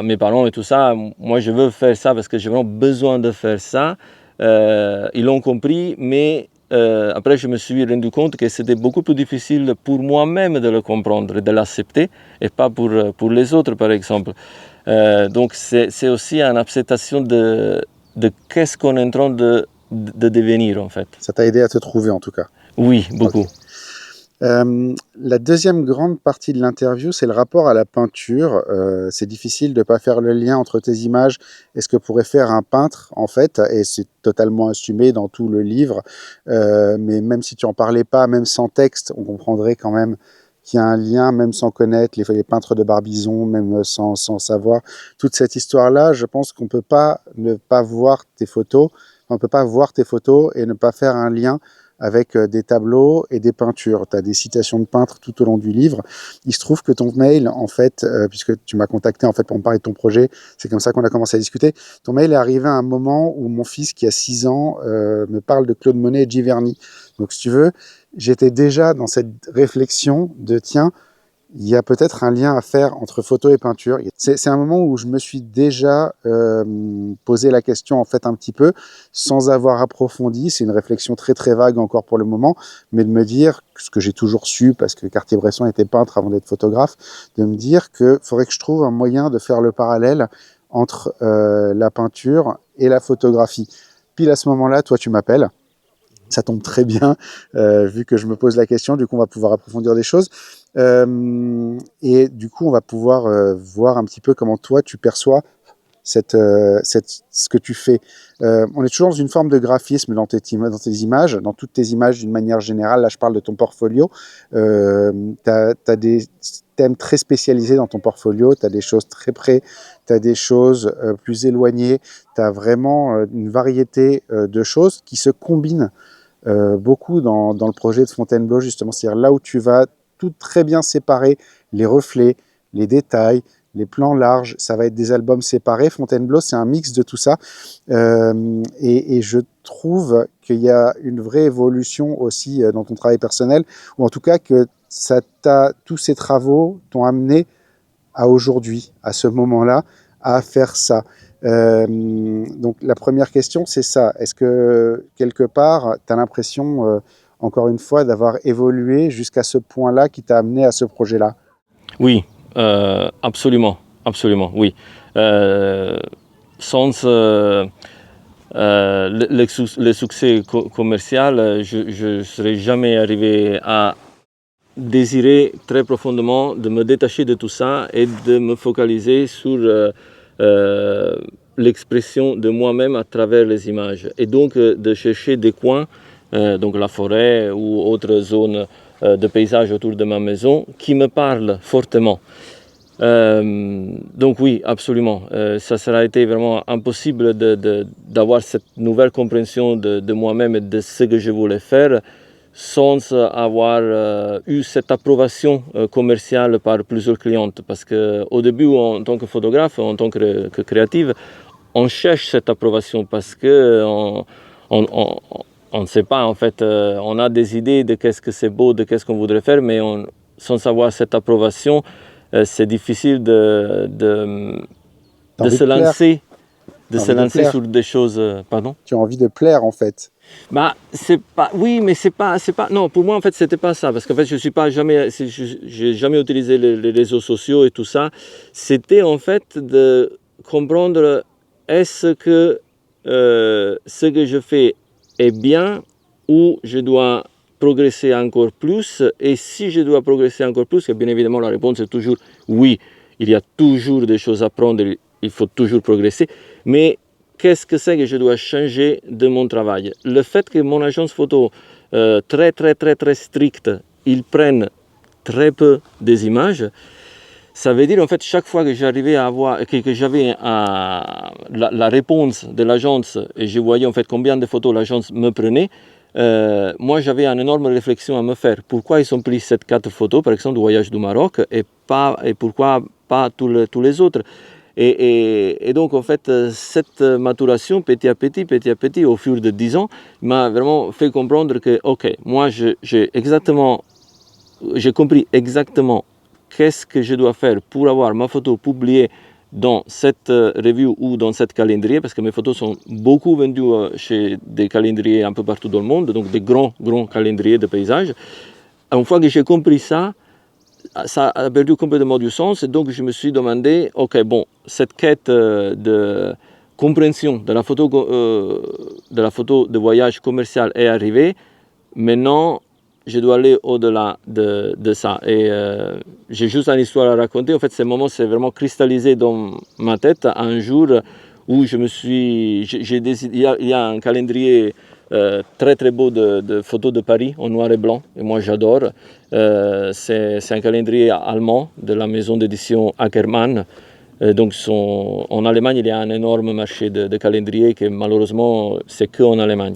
mes parents et tout ça, moi je veux faire ça parce que j'ai vraiment besoin de faire ça. Ils l'ont compris, mais après je me suis rendu compte que c'était beaucoup plus difficile pour moi-même de le comprendre et de l'accepter et pas pour les autres par exemple. Donc c'est aussi une acceptation de qu'est-ce qu'on est en train de devenir en fait. Ça t'a aidé à te trouver en tout cas. Oui, beaucoup. Okay. La deuxième grande partie de l'interview, c'est le rapport à la peinture. C'est difficile de ne pas faire le lien entre tes images et ce que pourrait faire un peintre, en fait, et c'est totalement assumé dans tout le livre. Mais même si tu n'en parlais pas, même sans texte, on comprendrait quand même qu'il y a un lien, même sans connaître les peintres de Barbizon, même sans savoir. Toute cette histoire-là, je pense qu'on ne peut pas ne pas voir tes photos. On ne peut pas voir tes photos et ne pas faire un lien avec des tableaux et des peintures. Tu as des citations de peintres tout au long du livre. Il se trouve que ton mail, en fait, puisque tu m'as contacté en fait pour me parler de ton projet, c'est comme ça qu'on a commencé à discuter, ton mail est arrivé à un moment où mon fils, qui a 6 ans, me parle de Claude Monet et Giverny. Donc, si tu veux, j'étais déjà dans cette réflexion de, tiens, il y a peut-être un lien à faire entre photo et peinture. C'est un moment où je me suis déjà posé la question en fait un petit peu, sans avoir approfondi. C'est une réflexion très très vague encore pour le moment, mais de me dire, ce que j'ai toujours su, parce que Cartier-Bresson était peintre avant d'être photographe, de me dire qu'il faudrait que je trouve un moyen de faire le parallèle entre la peinture et la photographie. Pile à ce moment-là, toi tu m'appelles. Ça tombe très bien, vu que je me pose la question, du coup on va pouvoir approfondir des choses. Et du coup on va pouvoir voir un petit peu comment toi tu perçois ce que tu fais. On est toujours dans une forme de graphisme dans tes images, dans toutes tes images d'une manière générale. Là je parle de ton portfolio. T'as des thèmes très spécialisés dans ton portfolio, tu as des choses très près, tu as des choses plus éloignées, tu as vraiment une variété de choses qui se combinent beaucoup dans le projet de Fontainebleau, justement. C'est-à-dire là où tu vas tout très bien séparer les reflets, les détails, les plans larges, ça va être des albums séparés. Fontainebleau, c'est un mix de tout ça. Et je trouve qu'il y a une vraie évolution aussi dans ton travail personnel, ou en tout cas que tous ces travaux t'ont amené à aujourd'hui, à ce moment-là, à faire ça. Donc la première question, c'est ça. Est-ce que quelque part, tu as l'impression, encore une fois, d'avoir évolué jusqu'à ce point-là qui t'a amené à ce projet-là? Oui, absolument, absolument, oui. Sans le succès commercial, je ne serais jamais arrivé à désirer très profondément de me détacher de tout ça et de me focaliser sur l'expression de moi-même à travers les images. Et donc de chercher des coins, donc la forêt ou autres zones de paysage autour de ma maison, qui me parlent fortement. Donc oui, absolument. Ça sera été vraiment impossible d'avoir cette nouvelle compréhension de moi-même et de ce que je voulais faire sans avoir eu cette approbation commerciale par plusieurs clientes. Parce qu'au début, en tant que photographe, en tant que créative, on cherche cette approbation parce qu'on ne sait pas, en fait, on a des idées de qu'est-ce que c'est beau, de qu'est-ce qu'on voudrait faire, mais sans avoir cette approbation, c'est difficile de se lancer, sur des choses. Pardon? Tu as envie de plaire, en fait. Bah, c'est pas. Oui, mais c'est pas. Non, pour moi, en fait, c'était pas ça, parce qu'en fait, j'ai jamais utilisé les réseaux sociaux et tout ça. C'était en fait de comprendre est-ce que ce que je fais est bien ou je dois progresser encore plus, et si je dois progresser encore plus, et bien évidemment la réponse est toujours oui, il y a toujours des choses à apprendre, il faut toujours progresser, mais qu'est-ce que c'est que je dois changer de mon travail? Le fait que mon agence photo très stricte, ils prennent très peu des images, ça veut dire en fait chaque fois que j'arrivais à avoir, que j'avais la réponse de l'agence et je voyais en fait combien de photos l'agence me prenait, moi j'avais une énorme réflexion à me faire. Pourquoi ils ont pris ces 4 photos, par exemple du voyage du Maroc, et pourquoi pas tous les autres? Et donc en fait cette maturation petit à petit au fur de 10 ans m'a vraiment fait comprendre que ok, moi j'ai compris exactement qu'est-ce que je dois faire pour avoir ma photo publiée dans cette review ou dans cette calendrier, parce que mes photos sont beaucoup vendues chez des calendriers un peu partout dans le monde, donc des grands calendriers de paysages. Une fois que j'ai compris ça, ça a perdu complètement du sens, et donc je me suis demandé, ok, bon, cette quête de compréhension de la photo de voyage commercial est arrivée, maintenant je dois aller au-delà de ça. Et j'ai juste une histoire à raconter. En fait, ce moment s'est vraiment cristallisé dans ma tête un jour où j'ai décidé, il y a un calendrier très beau de photos de Paris en noir et blanc, et moi j'adore. C'est un calendrier allemand de la maison d'édition Ackermann. Donc en Allemagne, il y a un énorme marché de calendriers que malheureusement, c'est qu'en Allemagne.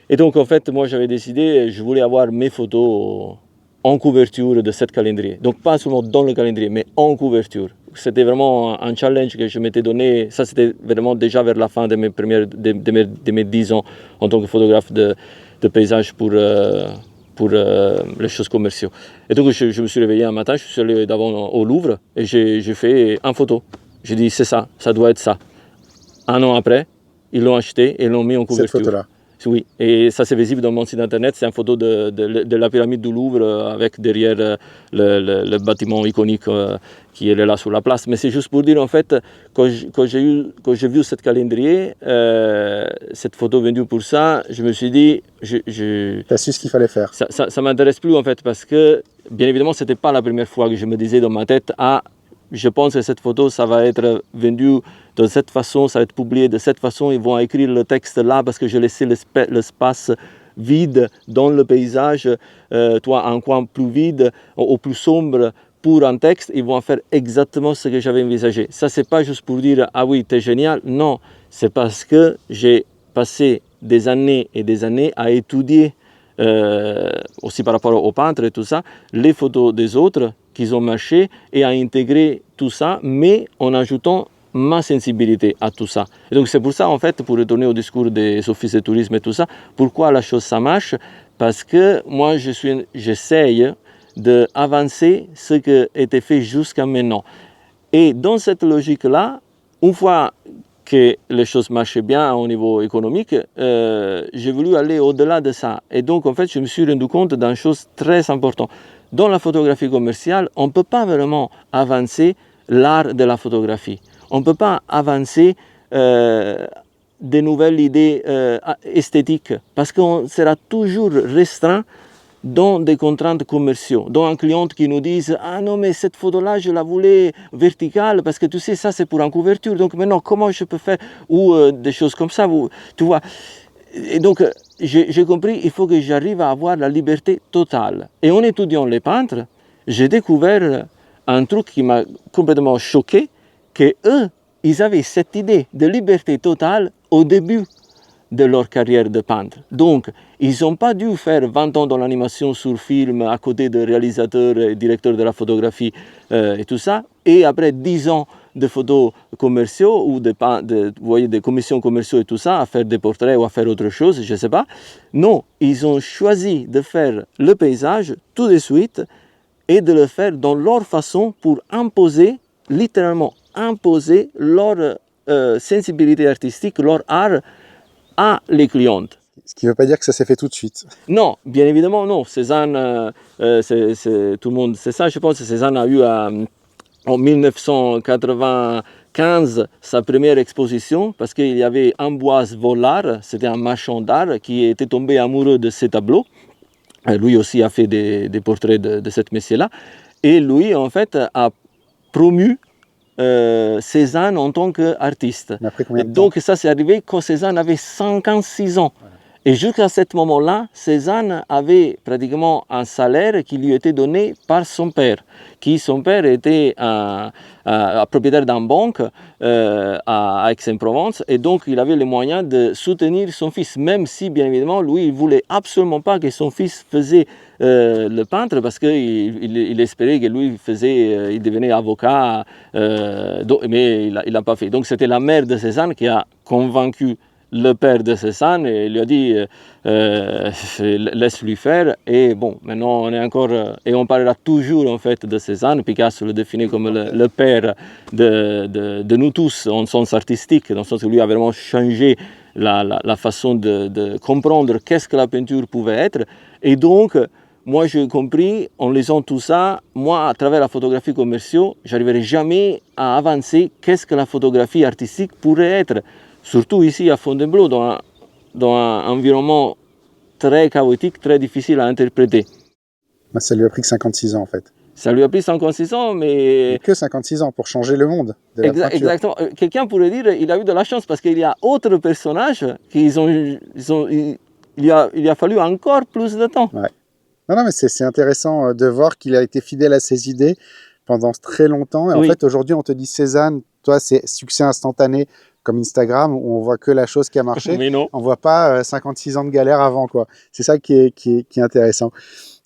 Et donc, en fait, moi, j'avais décidé, je voulais avoir mes photos en couverture de ce calendrier. Donc, pas seulement dans le calendrier, mais en couverture. C'était vraiment un challenge que je m'étais donné. Ça, c'était vraiment déjà vers la fin de mes 10 ans en tant que photographe de paysage pour les choses commerciaux. Et donc, je me suis réveillé un matin, je suis allé d'abord au Louvre et j'ai fait une photo. J'ai dit, c'est ça doit être ça. Un an après, ils l'ont acheté et l'ont mis en couverture. Cette photo-là. Oui, et ça c'est visible dans mon site internet, c'est une photo de la pyramide du Louvre avec derrière le bâtiment iconique qui est là sur la place. Mais c'est juste pour dire en fait, quand j'ai vu ce calendrier, cette photo vendue pour ça, je me suis dit... Tu as su ce qu'il fallait faire. Ça ne m'intéresse plus en fait, parce que bien évidemment ce n'était pas la première fois que je me disais dans ma tête, je pense que cette photo, ça va être vendu de cette façon, ça va être publié de cette façon, ils vont écrire le texte là parce que j'ai laissé l'espace vide dans le paysage, un coin plus vide ou plus sombre pour un texte, ils vont faire exactement ce que j'avais envisagé. Ça, c'est pas juste pour dire « Ah oui, t'es génial », non, c'est parce que j'ai passé des années et des années à étudier, aussi par rapport aux peintres et tout ça, les photos des autres qui ont marché et à intégrer tout ça, mais en ajoutant ma sensibilité à tout ça. Et donc c'est pour ça, en fait, pour retourner au discours des offices de tourisme et tout ça, pourquoi la chose ça marche? Parce que moi j'essaye d'avancer ce qui a été fait jusqu'à maintenant. Et dans cette logique-là, une fois que les choses marchaient bien au niveau économique, j'ai voulu aller au-delà de ça. Et donc, en fait, je me suis rendu compte d'une chose très importante. Dans la photographie commerciale, on ne peut pas vraiment avancer l'art de la photographie. On ne peut pas avancer des nouvelles idées esthétiques parce qu'on sera toujours restreint dans des contraintes commerciaux, dans un client qui nous dise « Ah non, mais cette photo-là, je la voulais verticale parce que tu sais, ça c'est pour une couverture, donc maintenant comment je peux faire ?» ou des choses comme ça, tu vois. Et donc, j'ai compris, il faut que j'arrive à avoir la liberté totale. Et en étudiant les peintres, j'ai découvert un truc qui m'a complètement choqué, que eux, ils avaient cette idée de liberté totale au début de leur carrière de peintre. Donc, ils n'ont pas dû faire 20 ans dans l'animation sur film à côté de réalisateurs et directeurs de la photographie et tout ça, et après 10 ans de photos commerciaux ou vous voyez, des commissions commerciaux et tout ça, à faire des portraits ou à faire autre chose, je ne sais pas. Non, ils ont choisi de faire le paysage tout de suite et de le faire dans leur façon pour imposer, littéralement imposer leur sensibilité artistique, leur art à les clientes. Ce qui ne veut pas dire que ça s'est fait tout de suite. Non, bien évidemment, non. Cézanne, tout le monde sait ça, je pense. Cézanne a eu en 1995 sa première exposition parce qu'il y avait Ambroise Vollard, c'était un marchand d'art qui était tombé amoureux de ces tableaux. Lui aussi a fait des portraits de cette messier-là. Et lui, en fait, a promu Cézanne en tant qu'artiste. Donc ça c'est arrivé quand Cézanne avait 56 ans. Voilà. Et jusqu'à ce moment-là, Cézanne avait pratiquement un salaire qui lui était donné par son père. Son père était propriétaire d'une banque à Aix-en-Provence et donc il avait les moyens de soutenir son fils, même si bien évidemment lui il ne voulait absolument pas que son fils faisait le peintre parce qu'il espérait que lui il devenait avocat, mais il n'a pas fait. Donc c'était la mère de Cézanne qui a convaincu le père de Cézanne et il lui a dit laisse-lui faire. Et bon, maintenant on est encore et on parlera toujours en fait de Cézanne. Picasso le définit comme le père de nous tous en sens artistique, dans le sens où lui a vraiment changé la façon de comprendre qu'est-ce que la peinture pouvait être. Et donc moi j'ai compris en lisant tout ça, moi à travers la photographie commerciale, j'arriverai jamais à avancer qu'est-ce que la photographie artistique pourrait être. Surtout ici à Fontainebleau, dans un environnement très chaotique, très difficile à interpréter. Ça lui a pris que 56 ans en fait. Ça lui a pris 56 ans, mais... Que 56 ans pour changer le monde de la peinture. Exactement. Quelqu'un pourrait dire qu'il a eu de la chance parce qu'il y a d'autres personnages qui il a fallu encore plus de temps. Ouais. Non, mais c'est intéressant de voir qu'il a été fidèle à ses idées pendant très longtemps. Et en fait, aujourd'hui, on te dit Cézanne, toi, c'est succès instantané comme Instagram où on voit que la chose qui a marché. Mais non. On voit pas 56 ans de galère avant, quoi. C'est ça qui est intéressant.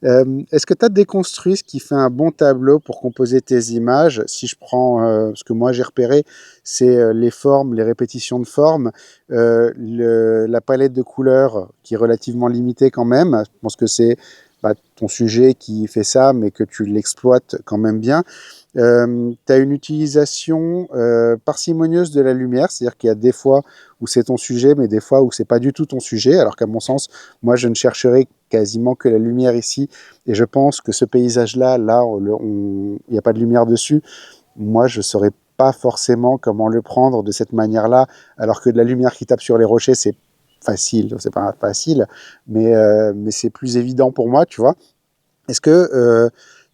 Est-ce que tu as déconstruit ce qui fait un bon tableau pour composer tes images? Si je prends ce que moi j'ai repéré, c'est les formes, les répétitions de formes, la palette de couleurs qui est relativement limitée quand même. Je pense que c'est ton sujet qui fait ça, mais que tu l'exploites quand même bien. Tu as une utilisation parcimonieuse de la lumière, c'est-à-dire qu'il y a des fois où c'est ton sujet, mais des fois où c'est pas du tout ton sujet, alors qu'à mon sens, moi je ne chercherai quasiment que la lumière ici, et je pense que ce paysage-là, il n'y a pas de lumière dessus, moi je ne saurais pas forcément comment le prendre de cette manière-là, alors que de la lumière qui tape sur les rochers, c'est facile, c'est pas facile, mais c'est plus évident pour moi, tu vois. Est-ce que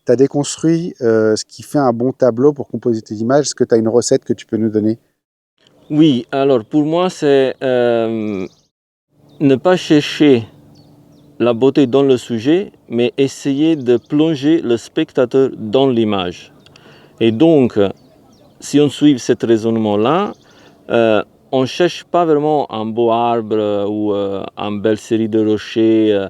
tu as déconstruit ce qui fait un bon tableau pour composer tes images? Est-ce que tu as une recette que tu peux nous donner? Oui, alors pour moi, c'est ne pas chercher la beauté dans le sujet, mais essayer de plonger le spectateur dans l'image. Et donc, si on suit ce raisonnement-là, on ne cherche pas vraiment un beau arbre ou une belle série de rochers,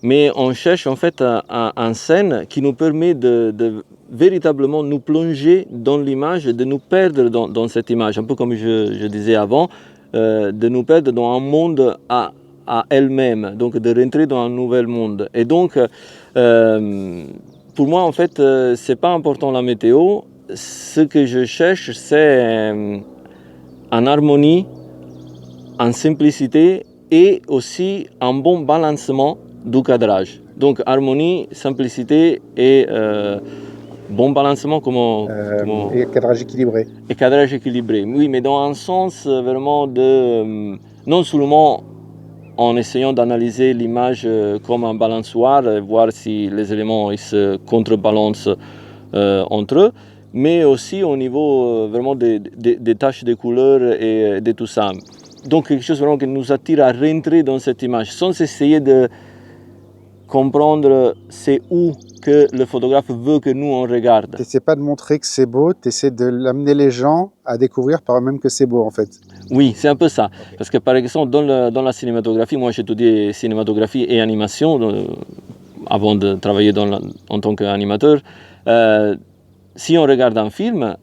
mais on cherche en fait une scène qui nous permet de véritablement nous plonger dans l'image, de nous perdre dans cette image, un peu comme je disais avant, de nous perdre dans un monde à elle-même, donc de rentrer dans un nouvel monde. Et donc, pour moi, en fait, c'est pas important la météo. Ce que je cherche, c'est en harmonie, en simplicité et aussi un bon balancement du cadrage. Donc harmonie, simplicité et bon balancement, Et cadrage équilibré. et cadrage équilibré. Oui, mais dans un sens vraiment de non seulement en essayant d'analyser l'image comme un balançoire, et voir si les éléments ils se contrebalancent entre eux, mais aussi au niveau vraiment des taches de couleurs et de tout ça. Donc quelque chose vraiment qui nous attire à rentrer dans cette image, sans essayer de comprendre c'est où que le photographe veut que nous on regarde. Tu n'essaies pas de montrer que c'est beau, tu essaies de l'amener les gens à découvrir par eux-mêmes que c'est beau en fait. Oui, c'est un peu ça. Parce que par exemple, dans la cinématographie, moi j'ai étudié cinématographie et animation avant de travailler en tant qu'animateur. Si on regarde un film,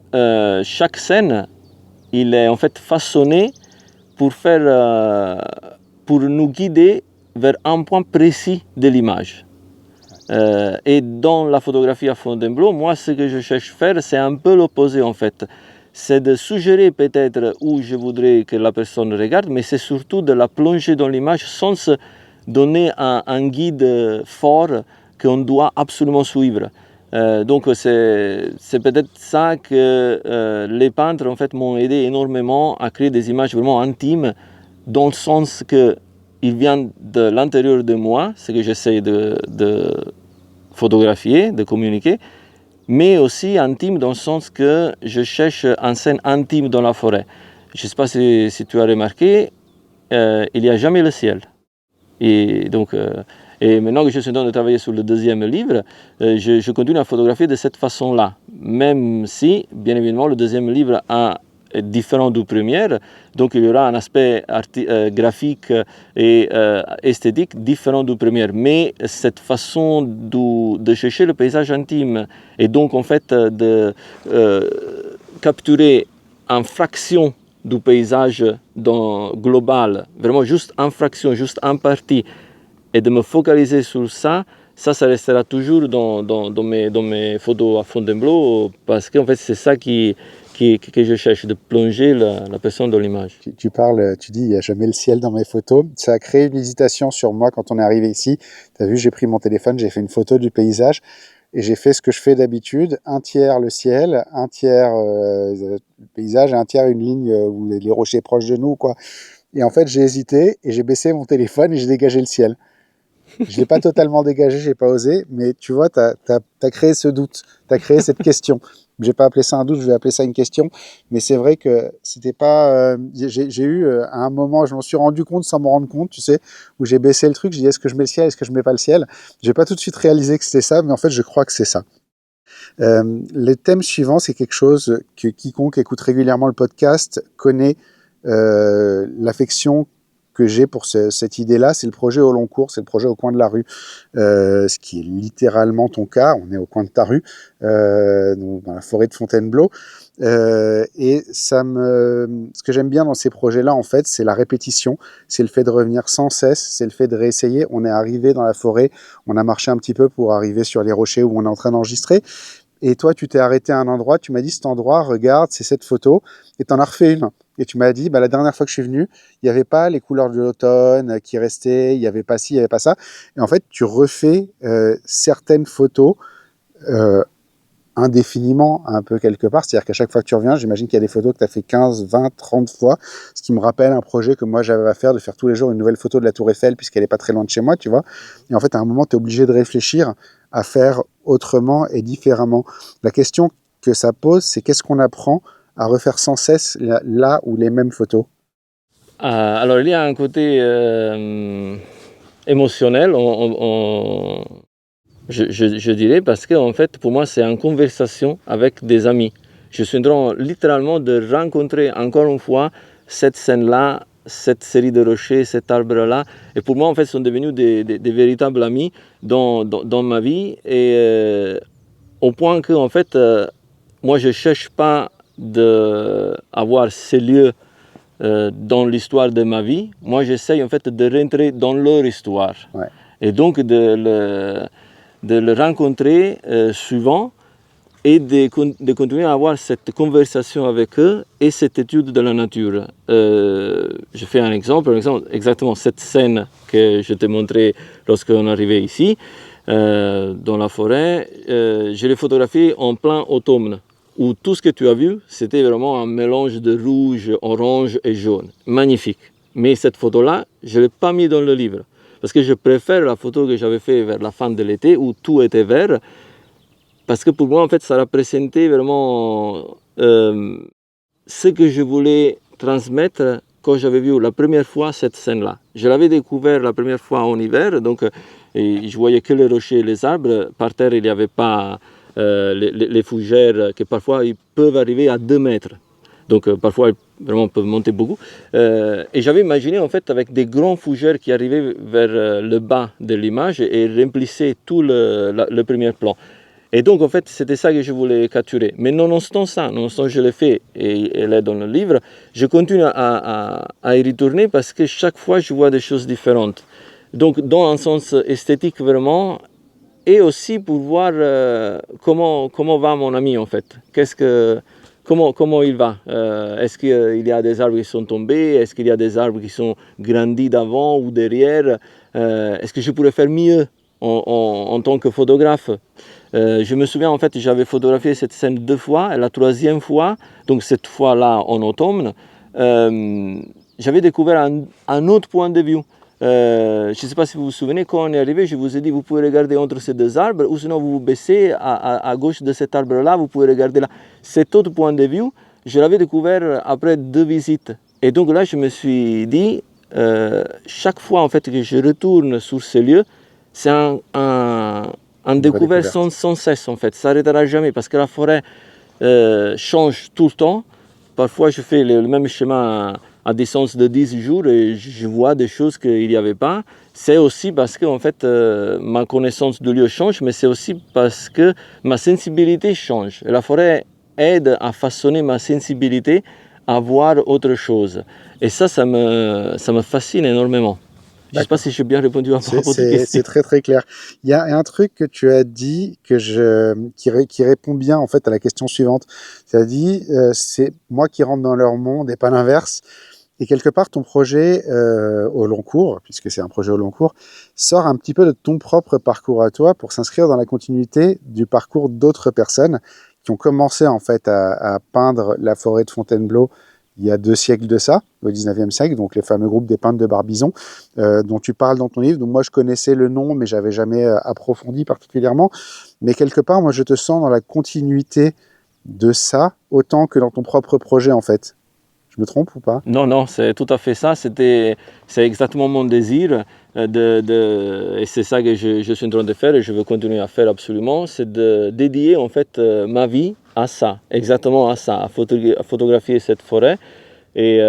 chaque scène, il est en fait façonné pour nous guider vers un point précis de l'image. Et dans la photographie à Fontainebleau, moi ce que je cherche à faire, c'est un peu l'opposé en fait. C'est de suggérer peut-être où je voudrais que la personne regarde, mais c'est surtout de la plonger dans l'image sans se donner un guide fort qu'on doit absolument suivre. Donc c'est peut-être ça que les peintres en fait m'ont aidé énormément à créer des images vraiment intimes, dans le sens qu'ils viennent de l'intérieur de moi, ce que j'essaie de photographier, de communiquer, mais aussi intime dans le sens que je cherche une scène intime dans la forêt. Je ne sais pas si tu as remarqué, il n'y a jamais le ciel. Et donc, et maintenant que je suis en train de travailler sur le deuxième livre, je continue à photographier de cette façon-là, même si, bien évidemment, le deuxième livre est différent du premier, donc il y aura un aspect graphique et esthétique différent du premier. Mais cette façon de chercher le paysage intime et donc en fait de capturer en fraction du paysage global, vraiment juste en fraction, juste en partie, et de me focaliser sur ça, ça restera toujours dans mes photos à Fontainebleau, parce qu'en fait c'est ça que je cherche, de plonger la personne dans l'image. Tu parles, tu dis il n'y a jamais le ciel dans mes photos. Ça a créé une hésitation sur moi quand on est arrivé ici. Tu as vu, j'ai pris mon téléphone, j'ai fait une photo du paysage et j'ai fait ce que je fais d'habitude, un tiers le ciel, un tiers le paysage et un tiers une ligne où les rochers proches de nous, quoi. Et en fait, j'ai hésité et j'ai baissé mon téléphone et j'ai dégagé le ciel. Je ne l'ai pas totalement dégagé, je n'ai pas osé, mais tu vois, tu as créé ce doute, tu as créé cette question. Je n'ai pas appelé ça un doute, je vais appeler ça une question, mais c'est vrai que c'était pas... j'ai eu, à un moment, je m'en suis rendu compte sans m'en rendre compte, tu sais, où j'ai baissé le truc, j'ai dit est-ce que je mets le ciel, est-ce que je mets pas le ciel? Je n'ai pas tout de suite réalisé que c'était ça, mais en fait, je crois que c'est ça. Le thème suivant, c'est quelque chose que quiconque écoute régulièrement le podcast connaît, l'affection que j'ai pour cette idée-là, c'est le projet au long cours, c'est le projet au coin de la rue, ce qui est littéralement ton cas. On est au coin de ta rue, dans la forêt de Fontainebleau, et ce que j'aime bien dans ces projets-là, en fait, c'est la répétition, c'est le fait de revenir sans cesse, c'est le fait de réessayer. On est arrivé dans la forêt, on a marché un petit peu pour arriver sur les rochers où on est en train d'enregistrer. Et toi, tu t'es arrêté à un endroit, tu m'as dit cet endroit, regarde, c'est cette photo, et tu en as refait une. Et tu m'as dit, la dernière fois que je suis venu, il n'y avait pas les couleurs de l'automne qui restaient, il n'y avait pas ci, il n'y avait pas ça. Et en fait, tu refais certaines photos indéfiniment, un peu quelque part. C'est-à-dire qu'à chaque fois que tu reviens, j'imagine qu'il y a des photos que tu as fait 15, 20, 30 fois, ce qui me rappelle un projet que moi j'avais à faire, de faire tous les jours une nouvelle photo de la Tour Eiffel, puisqu'elle n'est pas très loin de chez moi, tu vois. Et en fait, à un moment, tu es obligé de réfléchir à faire autrement et différemment. La question que ça pose, c'est qu'est-ce qu'on apprend à refaire sans cesse là ou les mêmes photos? Alors, il y a un côté émotionnel, je dirais, parce que en fait, pour moi, c'est une conversation avec des amis. Je suis en train littéralement de rencontrer encore une fois cette scène-là, cette série de rochers, cet arbre-là. Et pour moi, en fait, ils sont devenus des véritables amis dans ma vie. Et au point que, en fait, moi, je ne cherche pas d'avoir ces lieux dans l'histoire de ma vie. Moi, j'essaye, en fait, de rentrer dans leur histoire. Ouais. Et donc, de le rencontrer souvent et de continuer à avoir cette conversation avec eux et cette étude de la nature. Je fais un exemple, exactement cette scène que je t'ai montrée lorsqu'on arrivait ici, dans la forêt, je l'ai photographiée en plein automne, où tout ce que tu as vu, c'était vraiment un mélange de rouge, orange et jaune. Magnifique. Mais cette photo-là, je ne l'ai pas mis dans le livre. Parce que je préfère la photo que j'avais faite vers la fin de l'été, où tout était vert. Parce que pour moi, en fait, ça représentait vraiment ce que je voulais transmettre quand j'avais vu la première fois cette scène-là. Je l'avais découvert la première fois en hiver, donc je voyais que les rochers et les arbres. Par terre, il n'y avait pas les fougères qui parfois ils peuvent arriver à 2 mètres. Donc parfois, ils vraiment peuvent monter beaucoup. Et j'avais imaginé en fait avec des grands fougères qui arrivaient vers le bas de l'image et remplissaient tout le premier plan. Et donc, en fait, c'était ça que je voulais capturer. Mais nonobstant ça, nonobstant je l'ai fait et elle est dans le livre, je continue à y retourner parce que chaque fois, je vois des choses différentes. Donc, dans un sens esthétique vraiment, et aussi pour voir comment va mon ami, en fait. Comment il va? Est-ce qu'il y a des arbres qui sont tombés? Est-ce qu'il y a des arbres qui sont grandis d'avant ou derrière? Est-ce que je pourrais faire mieux en tant que photographe? Je me souviens, en fait, j'avais photographié cette scène 2 fois, et la 3e fois, donc cette fois-là en automne, j'avais découvert un autre point de vue. Je ne sais pas si vous vous souvenez, quand on est arrivé, je vous ai dit, vous pouvez regarder entre ces 2 arbres, ou sinon vous vous baissez à gauche de cet arbre-là, vous pouvez regarder là. Cet autre point de vue, je l'avais découvert après 2 visites. Et donc là, je me suis dit, chaque fois en fait, que je retourne sur ces lieux, c'est un découverte sans cesse en fait, ça n'arrêtera jamais parce que la forêt change tout le temps. Parfois je fais le même schéma à distance de 10 jours et je vois des choses qu'il n'y avait pas. C'est aussi parce que en fait, ma connaissance du lieu change, mais c'est aussi parce que ma sensibilité change. Et la forêt aide à façonner ma sensibilité à voir autre chose. Et ça me fascine énormément. Je ne sais pas si j'ai bien répondu à votre question. C'est très très clair. Il y a un truc que tu as dit qui répond bien en fait à la question suivante. Tu as dit c'est moi qui rentre dans leur monde et pas l'inverse. Et quelque part ton projet au long cours, puisque c'est un projet au long cours, sort un petit peu de ton propre parcours à toi pour s'inscrire dans la continuité du parcours d'autres personnes qui ont commencé en fait à peindre la forêt de Fontainebleau il y a 2 siècles de ça, au 19e siècle, donc les fameux groupes des peintres de Barbizon, dont tu parles dans ton livre. Donc moi, je connaissais le nom, mais j'avais jamais approfondi particulièrement. Mais quelque part, moi, je te sens dans la continuité de ça, autant que dans ton propre projet, en fait. Je me trompe ou pas? Non, c'est tout à fait ça. C'est exactement mon désir. Et c'est ça que je suis en train de faire et je veux continuer à faire absolument. C'est de dédier en fait ma vie à ça, exactement à ça, à photographier cette forêt et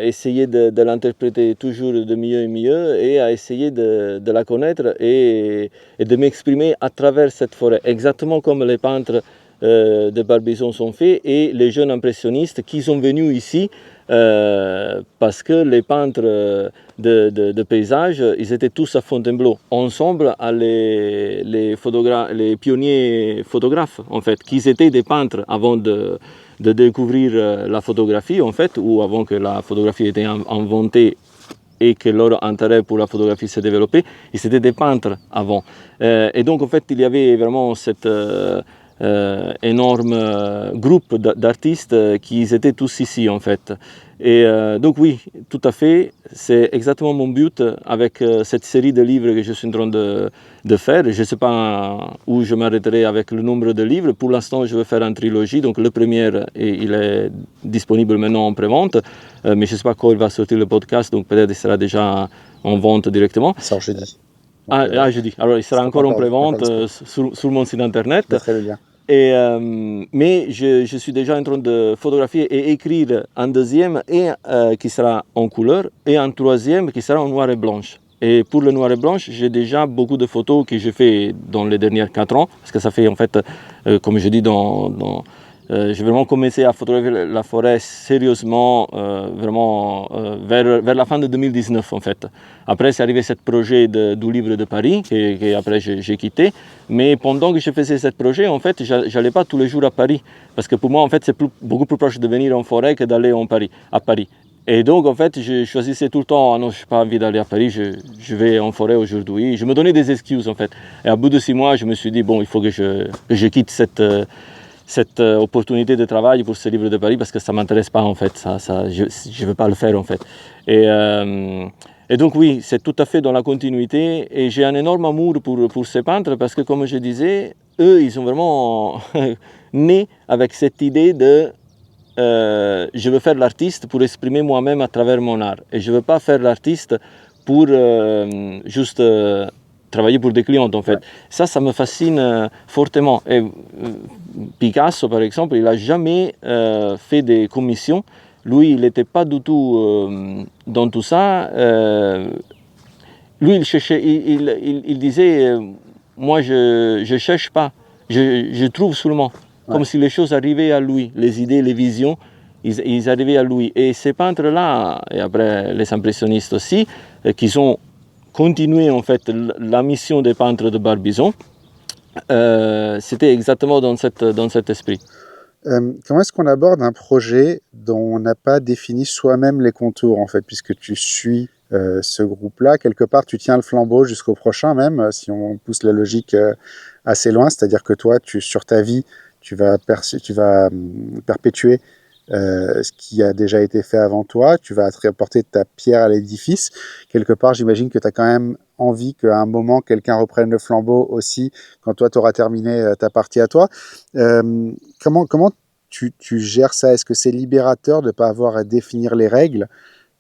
essayer de l'interpréter toujours de mieux et mieux et à essayer de la connaître et de m'exprimer à travers cette forêt, exactement comme les peintres de Barbizon sont faits et les jeunes impressionnistes qui sont venus ici parce que les peintres de paysages, ils étaient tous à Fontainebleau, ensemble à les pionniers photographes, en fait, qui étaient des peintres avant de découvrir la photographie, en fait, ou avant que la photographie ait été inventée et que leur intérêt pour la photographie s'est développé, ils étaient des peintres avant. Et donc, en fait, il y avait vraiment cette énorme groupe d'artistes qui étaient tous ici en fait. Et donc oui, tout à fait, c'est exactement mon but avec cette série de livres que je suis en train de faire. Je ne sais pas où je m'arrêterai avec le nombre de livres. Pour l'instant, je vais faire une trilogie. Donc le premier, il est disponible maintenant en pré-vente, mais je ne sais pas quand il va sortir le podcast, donc peut-être il sera déjà en vente directement. Ça sort jeudi. Jeudi. Alors il sera encore en pré-vente sur mon site internet. Je mettrai le lien. Mais je suis déjà en train de photographier et écrire un deuxième qui sera en couleur et un troisième qui sera en noir et blanche. Et pour le noir et blanche, j'ai déjà beaucoup de photos que j'ai fait dans les dernières 4 ans, parce que ça fait en fait, comme je dis dans j'ai vraiment commencé à photographier la forêt sérieusement, vers la fin de 2019 en fait. Après, c'est arrivé ce projet du livre de Paris, que après j'ai quitté. Mais pendant que je faisais ce projet, en fait, j'allais pas tous les jours à Paris. Parce que pour moi, en fait, c'est beaucoup plus proche de venir en forêt que d'aller à Paris. Et donc, en fait, je choisissais tout le temps, ah non, je n'ai pas envie d'aller à Paris, je vais en forêt aujourd'hui. Je me donnais des excuses, en fait. Et à bout de 6 mois, je me suis dit, bon, il faut que je quitte cette opportunité de travail pour ce livre de Paris parce que ça ne m'intéresse pas, en fait. Je ne veux pas le faire, en fait. Et donc, oui, c'est tout à fait dans la continuité. Et j'ai un énorme amour pour ces peintres parce que, comme je disais, eux, ils sont vraiment nés avec cette idée de... je veux faire l'artiste pour exprimer moi-même à travers mon art. Et je ne veux pas faire l'artiste pour juste travailler pour des clients, en fait. Ouais. Ça me fascine fortement. Et Picasso, par exemple, il n'a jamais fait des commissions. Lui, il n'était pas du tout dans tout ça. Lui, il cherchait, il disait, moi, je ne cherche pas, je trouve seulement. Comme si les choses arrivaient à lui, les idées, les visions, ils arrivaient à lui. Et ces peintres-là, et après les impressionnistes aussi, qui ont continué en fait la mission des peintres de Barbizon, c'était exactement dans cet esprit. Comment est-ce qu'on aborde un projet dont on n'a pas défini soi-même les contours, en fait, puisque tu suis ce groupe-là, quelque part, tu tiens le flambeau jusqu'au prochain même, si on pousse la logique assez loin, c'est-à-dire que toi, sur ta vie, tu vas perpétuer ce qui a déjà été fait avant toi, tu vas apporter ta pierre à l'édifice. Quelque part, j'imagine que tu as quand même envie qu'à un moment, quelqu'un reprenne le flambeau aussi, quand toi, tu auras terminé ta partie à toi. Comment tu gères ça? Est-ce que c'est libérateur de ne pas avoir à définir les règles?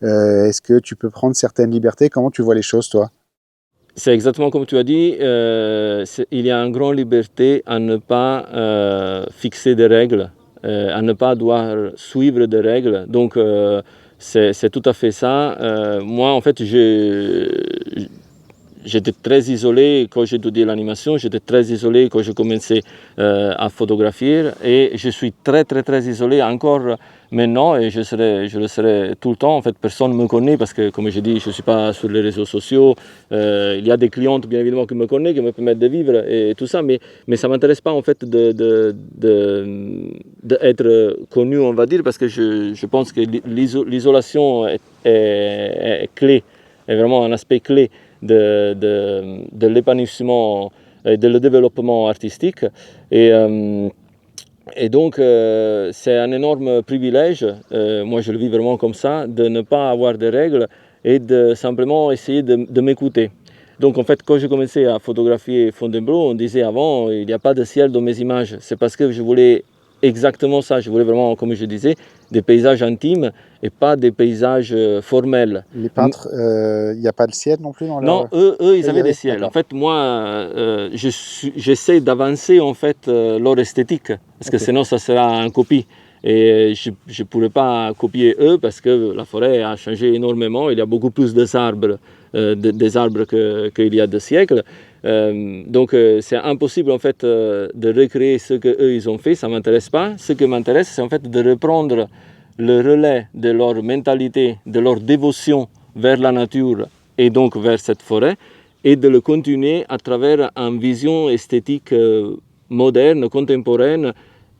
Est-ce que tu peux prendre certaines libertés? Comment tu vois les choses, toi? C'est exactement comme tu as dit, il y a une grande liberté à ne pas fixer des règles, à ne pas devoir suivre des règles. Donc, c'est tout à fait ça. Moi, en fait, j'étais très isolé quand j'ai étudié l'animation, j'étais très isolé quand j'ai commencé à photographier et je suis très isolé encore maintenant et je le serai tout le temps. En fait, personne ne me connaît parce que, comme je dis, je ne suis pas sur les réseaux sociaux. Il y a des clientes, bien évidemment, qui me connaissent, qui me permettent de vivre et tout ça, mais ça ne m'intéresse pas, en fait, d'être connu, on va dire, parce que je pense que l'isolation est clé, est vraiment un aspect clé de l'épanouissement et de le développement artistique. Et donc, c'est un énorme privilège, moi je le vis vraiment comme ça, de ne pas avoir de règles et de simplement essayer de m'écouter. Donc en fait, quand j'ai commencé à photographier Fontainebleau, on disait avant, il n'y a pas de ciel dans mes images. C'est parce que je voulais exactement ça. Je voulais vraiment, comme je disais, des paysages intimes et pas des paysages formels. Les peintres, il n'y a pas de ciel non plus dans leur... Non, eux ils avaient des ciels. En fait, moi, j'essaie d'avancer en fait leur esthétique, parce que sinon ça sera une copie. Et je ne pourrais pas copier eux parce que la forêt a changé énormément. Il y a beaucoup plus d'arbres qu'il y a 2 siècles. Donc c'est impossible en fait de recréer ce qu'eux ils ont fait, ça ne m'intéresse pas. Ce qui m'intéresse, c'est en fait de reprendre le relais de leur mentalité, de leur dévotion vers la nature et donc vers cette forêt, et de le continuer à travers une vision esthétique moderne, contemporaine,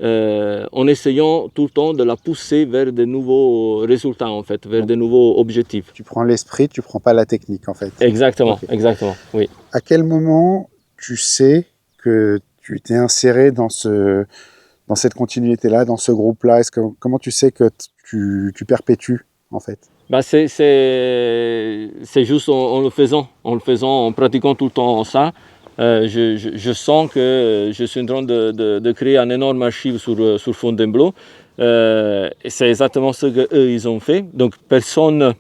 en essayant tout le temps de la pousser vers de nouveaux résultats, en fait, vers de nouveaux objectifs. Tu prends l'esprit, tu ne prends pas la technique, en fait. Exactement, okay. Exactement, oui. À quel moment tu sais que tu t'es inséré dans cette continuité-là, dans ce groupe-là? Comment tu sais que tu perpétues, en fait? C'est juste en le faisant, en pratiquant tout le temps ça. Je sens que je suis en train de créer un énorme archive sur Fontainebleau. C'est exactement ce qu'eux, ils ont fait. Donc, personne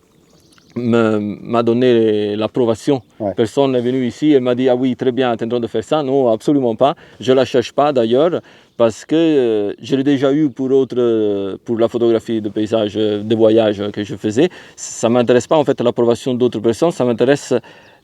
m'a donné l'approbation. Ouais. Personne n'est venu ici et m'a dit « Ah oui, très bien, tu es en train de faire ça ». Non, absolument pas. Je ne la cherche pas d'ailleurs parce que je l'ai déjà eu pour la photographie de paysage, de voyage que je faisais. Ça ne m'intéresse pas en fait l'approbation d'autres personnes, ça m'intéresse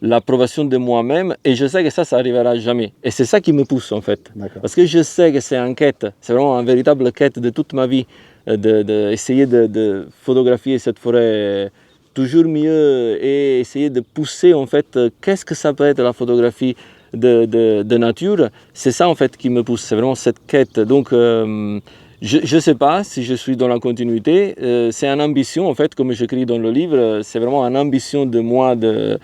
l'approbation de moi-même, et je sais que ça arrivera jamais. Et c'est ça qui me pousse en fait. Parce que je sais que c'est une quête, c'est vraiment une véritable quête de toute ma vie, d'essayer de photographier cette forêt toujours mieux et essayer de pousser en fait qu'est-ce que ça peut être la photographie de nature. C'est ça en fait qui me pousse, c'est vraiment cette quête. Donc je ne sais pas si je suis dans la continuité, c'est une ambition en fait, comme j'écris dans le livre, c'est vraiment une ambition de moi de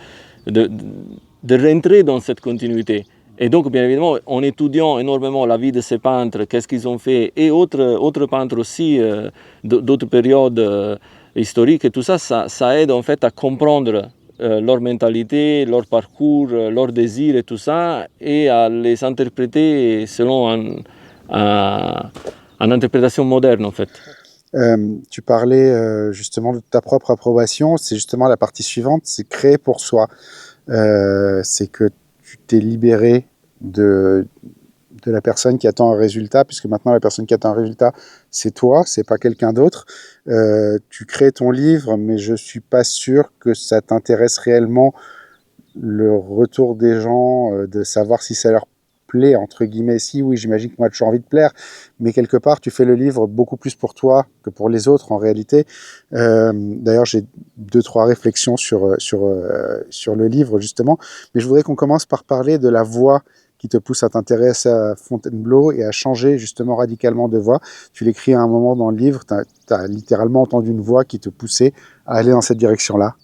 rentrer dans cette continuité. Et donc, bien évidemment, en étudiant énormément la vie de ces peintres, qu'est-ce qu'ils ont fait, et autres peintres aussi, d'autres périodes historiques, et tout ça, ça aide en fait à comprendre leur mentalité, leur parcours, leurs désirs et tout ça, et à les interpréter selon une interprétation moderne en fait. Tu parlais justement de ta propre approbation, c'est justement la partie suivante, c'est créer pour soi. C'est que tu t'es libéré de la personne qui attend un résultat, puisque maintenant la personne qui attend un résultat, c'est toi, c'est pas quelqu'un d'autre. Tu crées ton livre, mais je suis pas sûr que ça t'intéresse réellement le retour des gens, de savoir si ça leur plaît, entre guillemets. Si, oui, j'imagine que moi, j'ai envie de plaire, mais quelque part, tu fais le livre beaucoup plus pour toi que pour les autres, en réalité. D'ailleurs, j'ai 2-3 réflexions sur le livre, justement, mais je voudrais qu'on commence par parler de la voix qui te pousse à t'intéresser à Fontainebleau et à changer justement radicalement de voix. Tu l'écris à un moment dans le livre, tu as littéralement entendu une voix qui te poussait à aller dans cette direction-là.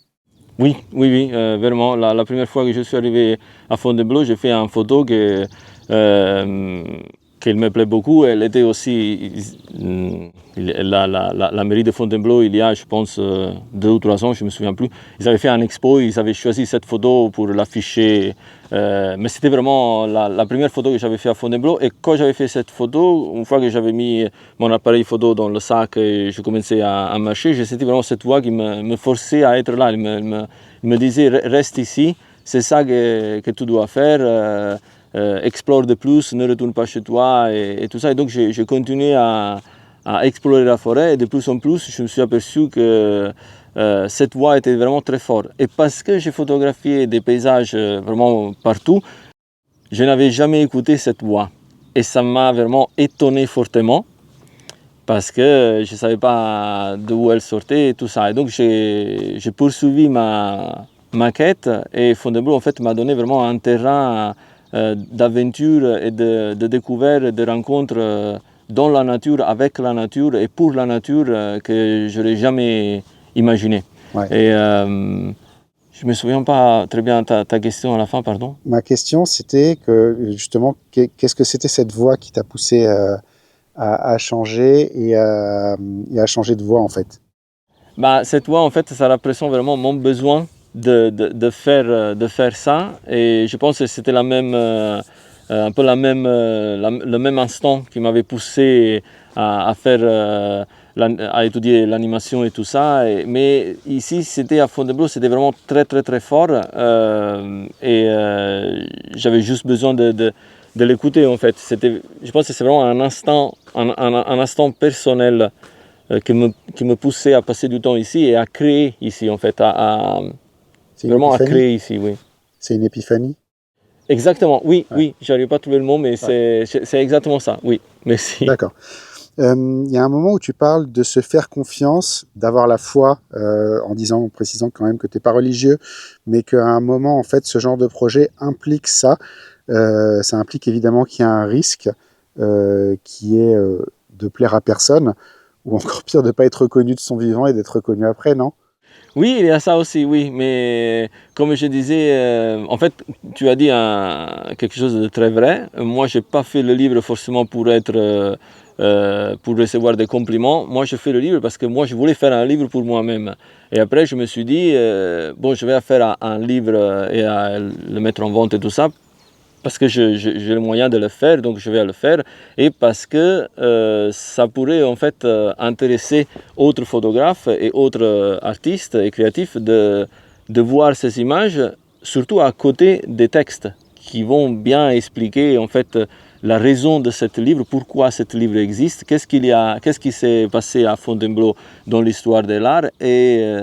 Oui, vraiment. La première fois que je suis arrivé à Fontainebleau, j'ai fait une photo qui me plaît beaucoup. Elle était aussi la mairie de Fontainebleau, il y a, je pense, 2 ou 3 ans, je ne me souviens plus. Ils avaient fait un expo, ils avaient choisi cette photo pour l'afficher. Mais c'était vraiment la première photo que j'avais fait à Fontainebleau. Et quand j'avais fait cette photo, une fois que j'avais mis mon appareil photo dans le sac et je commençais à marcher, j'ai senti vraiment cette voix qui me forçait à être là. Il me disait, reste ici, c'est ça que tu dois faire. Explore de plus, ne retourne pas chez toi et tout ça. Et donc j'ai continué à explorer la forêt et de plus en plus je me suis aperçu que cette voie était vraiment très forte. Et parce que j'ai photographié des paysages vraiment partout, je n'avais jamais écouté cette voix. Et ça m'a vraiment étonné fortement parce que je ne savais pas d'où elle sortait et tout ça. Et donc j'ai poursuivi ma quête et Fontainebleau en fait m'a donné vraiment un terrain d'aventure et de découverte, de rencontres dans la nature, avec la nature et pour la nature que je n'aurais jamais imaginé. Ouais. Et je ne me souviens pas très bien ta question à la fin, pardon. Ma question, c'était que justement, qu'est-ce que c'était cette voix qui t'a poussé à changer et à changer de voix en fait? Cette voix, en fait, ça représente vraiment mon besoin de faire ça. Et je pense que c'était un peu le même instant qui m'avait poussé à à étudier l'animation et tout ça. Mais ici, c'était à Fontainebleau, c'était vraiment très très très fort. J'avais juste besoin de l'écouter en fait. Je pense que c'est vraiment un instant personnel qui me poussait à passer du temps ici et à créer ici en fait, vraiment à créer ici, oui. C'est une épiphanie? Exactement, oui, j'arrive pas à trouver le mot, mais c'est exactement ça, oui, merci. D'accord. Il y a un moment où tu parles de se faire confiance, d'avoir la foi, en précisant quand même que tu n'es pas religieux, mais qu'à un moment, en fait, ce genre de projet implique ça. Ça implique évidemment qu'il y a un risque qui est de plaire à personne, ou encore pire, de ne pas être reconnu de son vivant et d'être reconnu après, non? Oui, il y a ça aussi, oui, mais comme je disais, en fait, tu as dit quelque chose de très vrai. Moi, je n'ai pas fait le livre forcément pour recevoir des compliments. Moi, je fais le livre parce que moi, je voulais faire un livre pour moi-même. Et après, je me suis dit, bon, je vais faire un livre et à le mettre en vente et tout ça, parce que j'ai le moyen de le faire, donc je vais le faire, et parce que ça pourrait en fait intéresser d'autres photographes et autres artistes et créatifs de voir ces images, surtout à côté des textes qui vont bien expliquer en fait la raison de ce livre, pourquoi ce livre existe, qu'est-ce qui s'est passé à Fontainebleau dans l'histoire de l'art et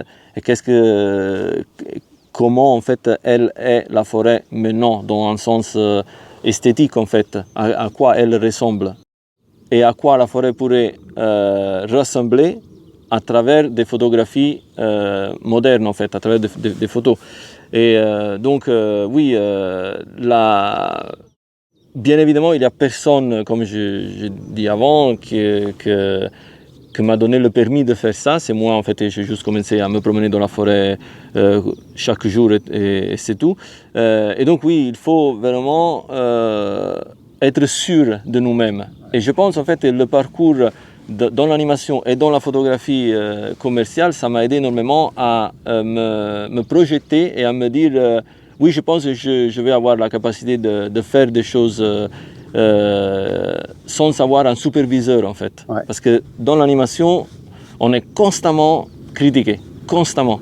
comment en fait elle est la forêt maintenant dans un sens esthétique en fait, à quoi elle ressemble et à quoi la forêt pourrait ressembler à travers des photographies modernes en fait, à travers des photos. Et donc oui, bien évidemment il n'y a personne, comme je dis avant, que m'a donné le permis de faire ça. C'est moi en fait, et j'ai juste commencé à me promener dans la forêt chaque jour et c'est tout. Et donc oui, il faut vraiment être sûr de nous-mêmes. Et je pense en fait que le parcours dans l'animation et dans la photographie commerciale, ça m'a aidé énormément à me projeter et à me dire oui, je pense que je vais avoir la capacité de faire des choses sans avoir un superviseur en fait. Ouais. Parce que dans l'animation, on est constamment critiqué, constamment.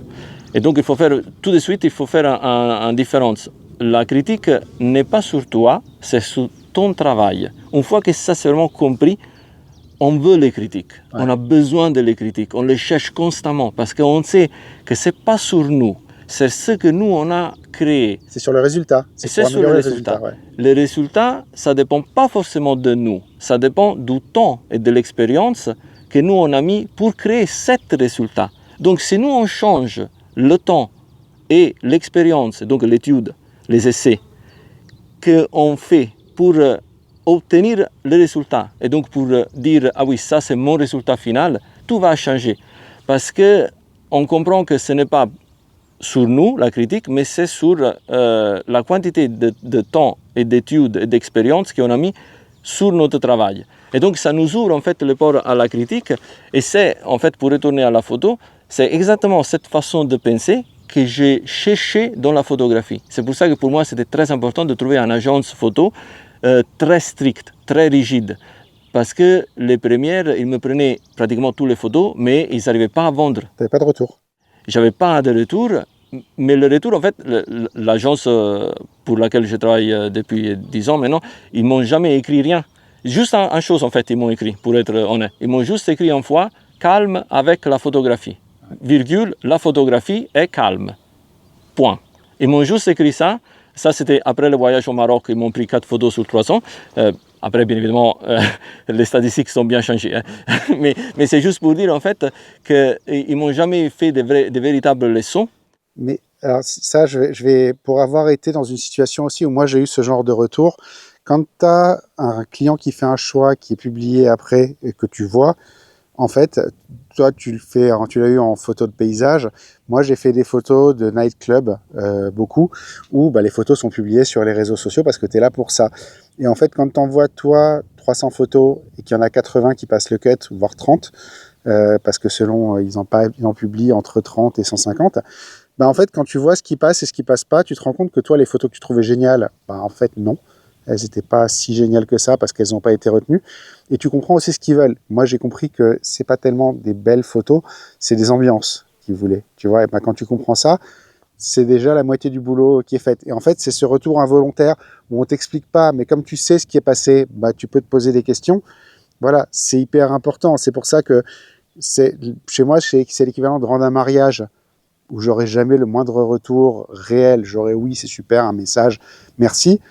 Et donc il faut faire, tout de suite, il faut faire une différence. La critique n'est pas sur toi, c'est sur ton travail. Une fois que ça c'est vraiment compris, on veut les critiques, ouais. On a besoin de les critiques, on les cherche constamment parce qu'on sait que ce n'est pas sur nous, c'est ce que nous on a créé. C'est sur le résultat. C'est sur le résultat. Ouais. Les résultats, ça ne dépend pas forcément de nous, ça dépend du temps et de l'expérience que nous on a mis pour créer cet résultat. Donc si nous on change le temps et l'expérience, donc l'étude, les essais qu'on fait pour obtenir le résultat et donc pour dire ah oui ça c'est mon résultat final, tout va changer parce que on comprend que ce n'est pas sur nous la critique, mais c'est sur la quantité de temps et d'études et d'expérience qu'on a mis sur notre travail. Et donc ça nous ouvre en fait le port à la critique et c'est en fait, pour retourner à la photo, c'est exactement cette façon de penser que j'ai cherché dans la photographie. C'est pour ça que pour moi c'était très important de trouver une agence photo très stricte, très rigide. Parce que les premières, ils me prenaient pratiquement toutes les photos, mais ils n'arrivaient pas à vendre. Tu n'avais pas de retour? J'avais pas de retour, mais le retour, en fait, l'agence pour laquelle je travaille depuis 10 ans maintenant, ils ne m'ont jamais écrit rien. Juste une chose, en fait, ils m'ont écrit, pour être honnête. Ils m'ont juste écrit une fois, calme avec la photographie. Virgule, la photographie est calme. Point. Ils m'ont juste écrit ça. Ça, c'était après le voyage au Maroc. Ils m'ont pris 4 photos sur 300. Après, bien évidemment, les statistiques sont bien changées. Hein. mais c'est juste pour dire, en fait, qu'ils ne m'ont jamais fait de véritables leçons. Mais alors, ça, je vais, pour avoir été dans une situation aussi où moi, j'ai eu ce genre de retour, quand tu as un client qui fait un choix qui est publié après et que tu vois, en fait, toi, tu l'as eu en photo de paysage. Moi, j'ai fait des photos de nightclub, beaucoup, où les photos sont publiées sur les réseaux sociaux parce que tu es là pour ça. Et en fait, quand tu envoies, toi, 300 photos et qu'il y en a 80 qui passent le cut, voire 30, parce que selon, ils en publient entre 30 et 150, en fait, quand tu vois ce qui passe et ce qui passe pas, tu te rends compte que toi, les photos que tu trouvais géniales, en fait, non. Elles n'étaient pas si géniales que ça parce qu'elles n'ont pas été retenues. Et tu comprends aussi ce qu'ils veulent. Moi, j'ai compris que c'est pas tellement des belles photos, c'est des ambiances qu'ils voulaient. Tu vois, et quand tu comprends ça, c'est déjà la moitié du boulot qui est fait. Et en fait, c'est ce retour involontaire où on t'explique pas, mais comme tu sais ce qui est passé, tu peux te poser des questions. Voilà, c'est hyper important. C'est pour ça que chez moi, c'est l'équivalent de rendre un mariage où j'aurais jamais le moindre retour réel. J'aurais oui, c'est super, un message, merci.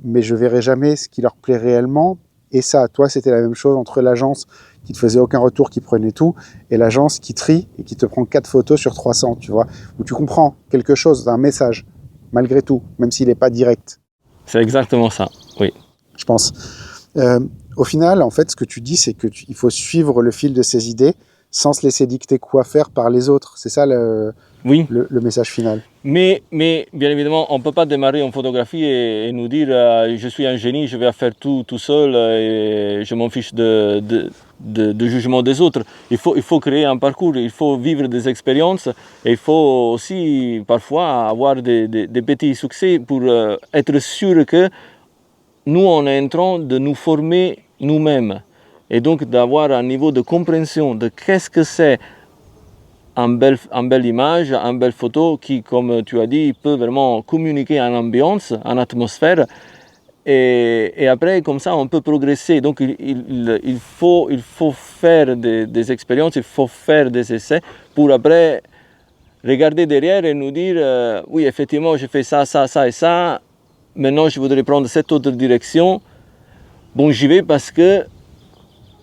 Mais je verrai jamais ce qui leur plaît réellement. Et ça, toi, c'était la même chose entre l'agence qui te faisait aucun retour, qui prenait tout, et l'agence qui trie et qui te prend 4 photos sur 300, tu vois, où tu comprends quelque chose, un message, malgré tout, même s'il n'est pas direct. C'est exactement ça, oui. Je pense. Au final, en fait, ce que tu dis, c'est qu'il faut suivre le fil de ses idées sans se laisser dicter quoi faire par les autres. C'est ça le message final. Mais bien évidemment, on ne peut pas démarrer en photographie et nous dire je suis un génie, je vais faire tout seul et je m'en fiche de jugement des autres. Il faut créer un parcours, il faut vivre des expériences et il faut aussi parfois avoir des petits succès pour être sûr que nous, on est en train de nous former nous-mêmes et donc d'avoir un niveau de compréhension de qu'est-ce que c'est une belle image, une belle photo qui, comme tu as dit, peut vraiment communiquer en ambiance, en atmosphère. Et après, comme ça, on peut progresser. Donc, il faut faire des expériences, il faut faire des essais pour après regarder derrière et nous dire oui, effectivement, j'ai fait ça, ça, ça et ça. Maintenant, je voudrais prendre cette autre direction. Bon, j'y vais parce que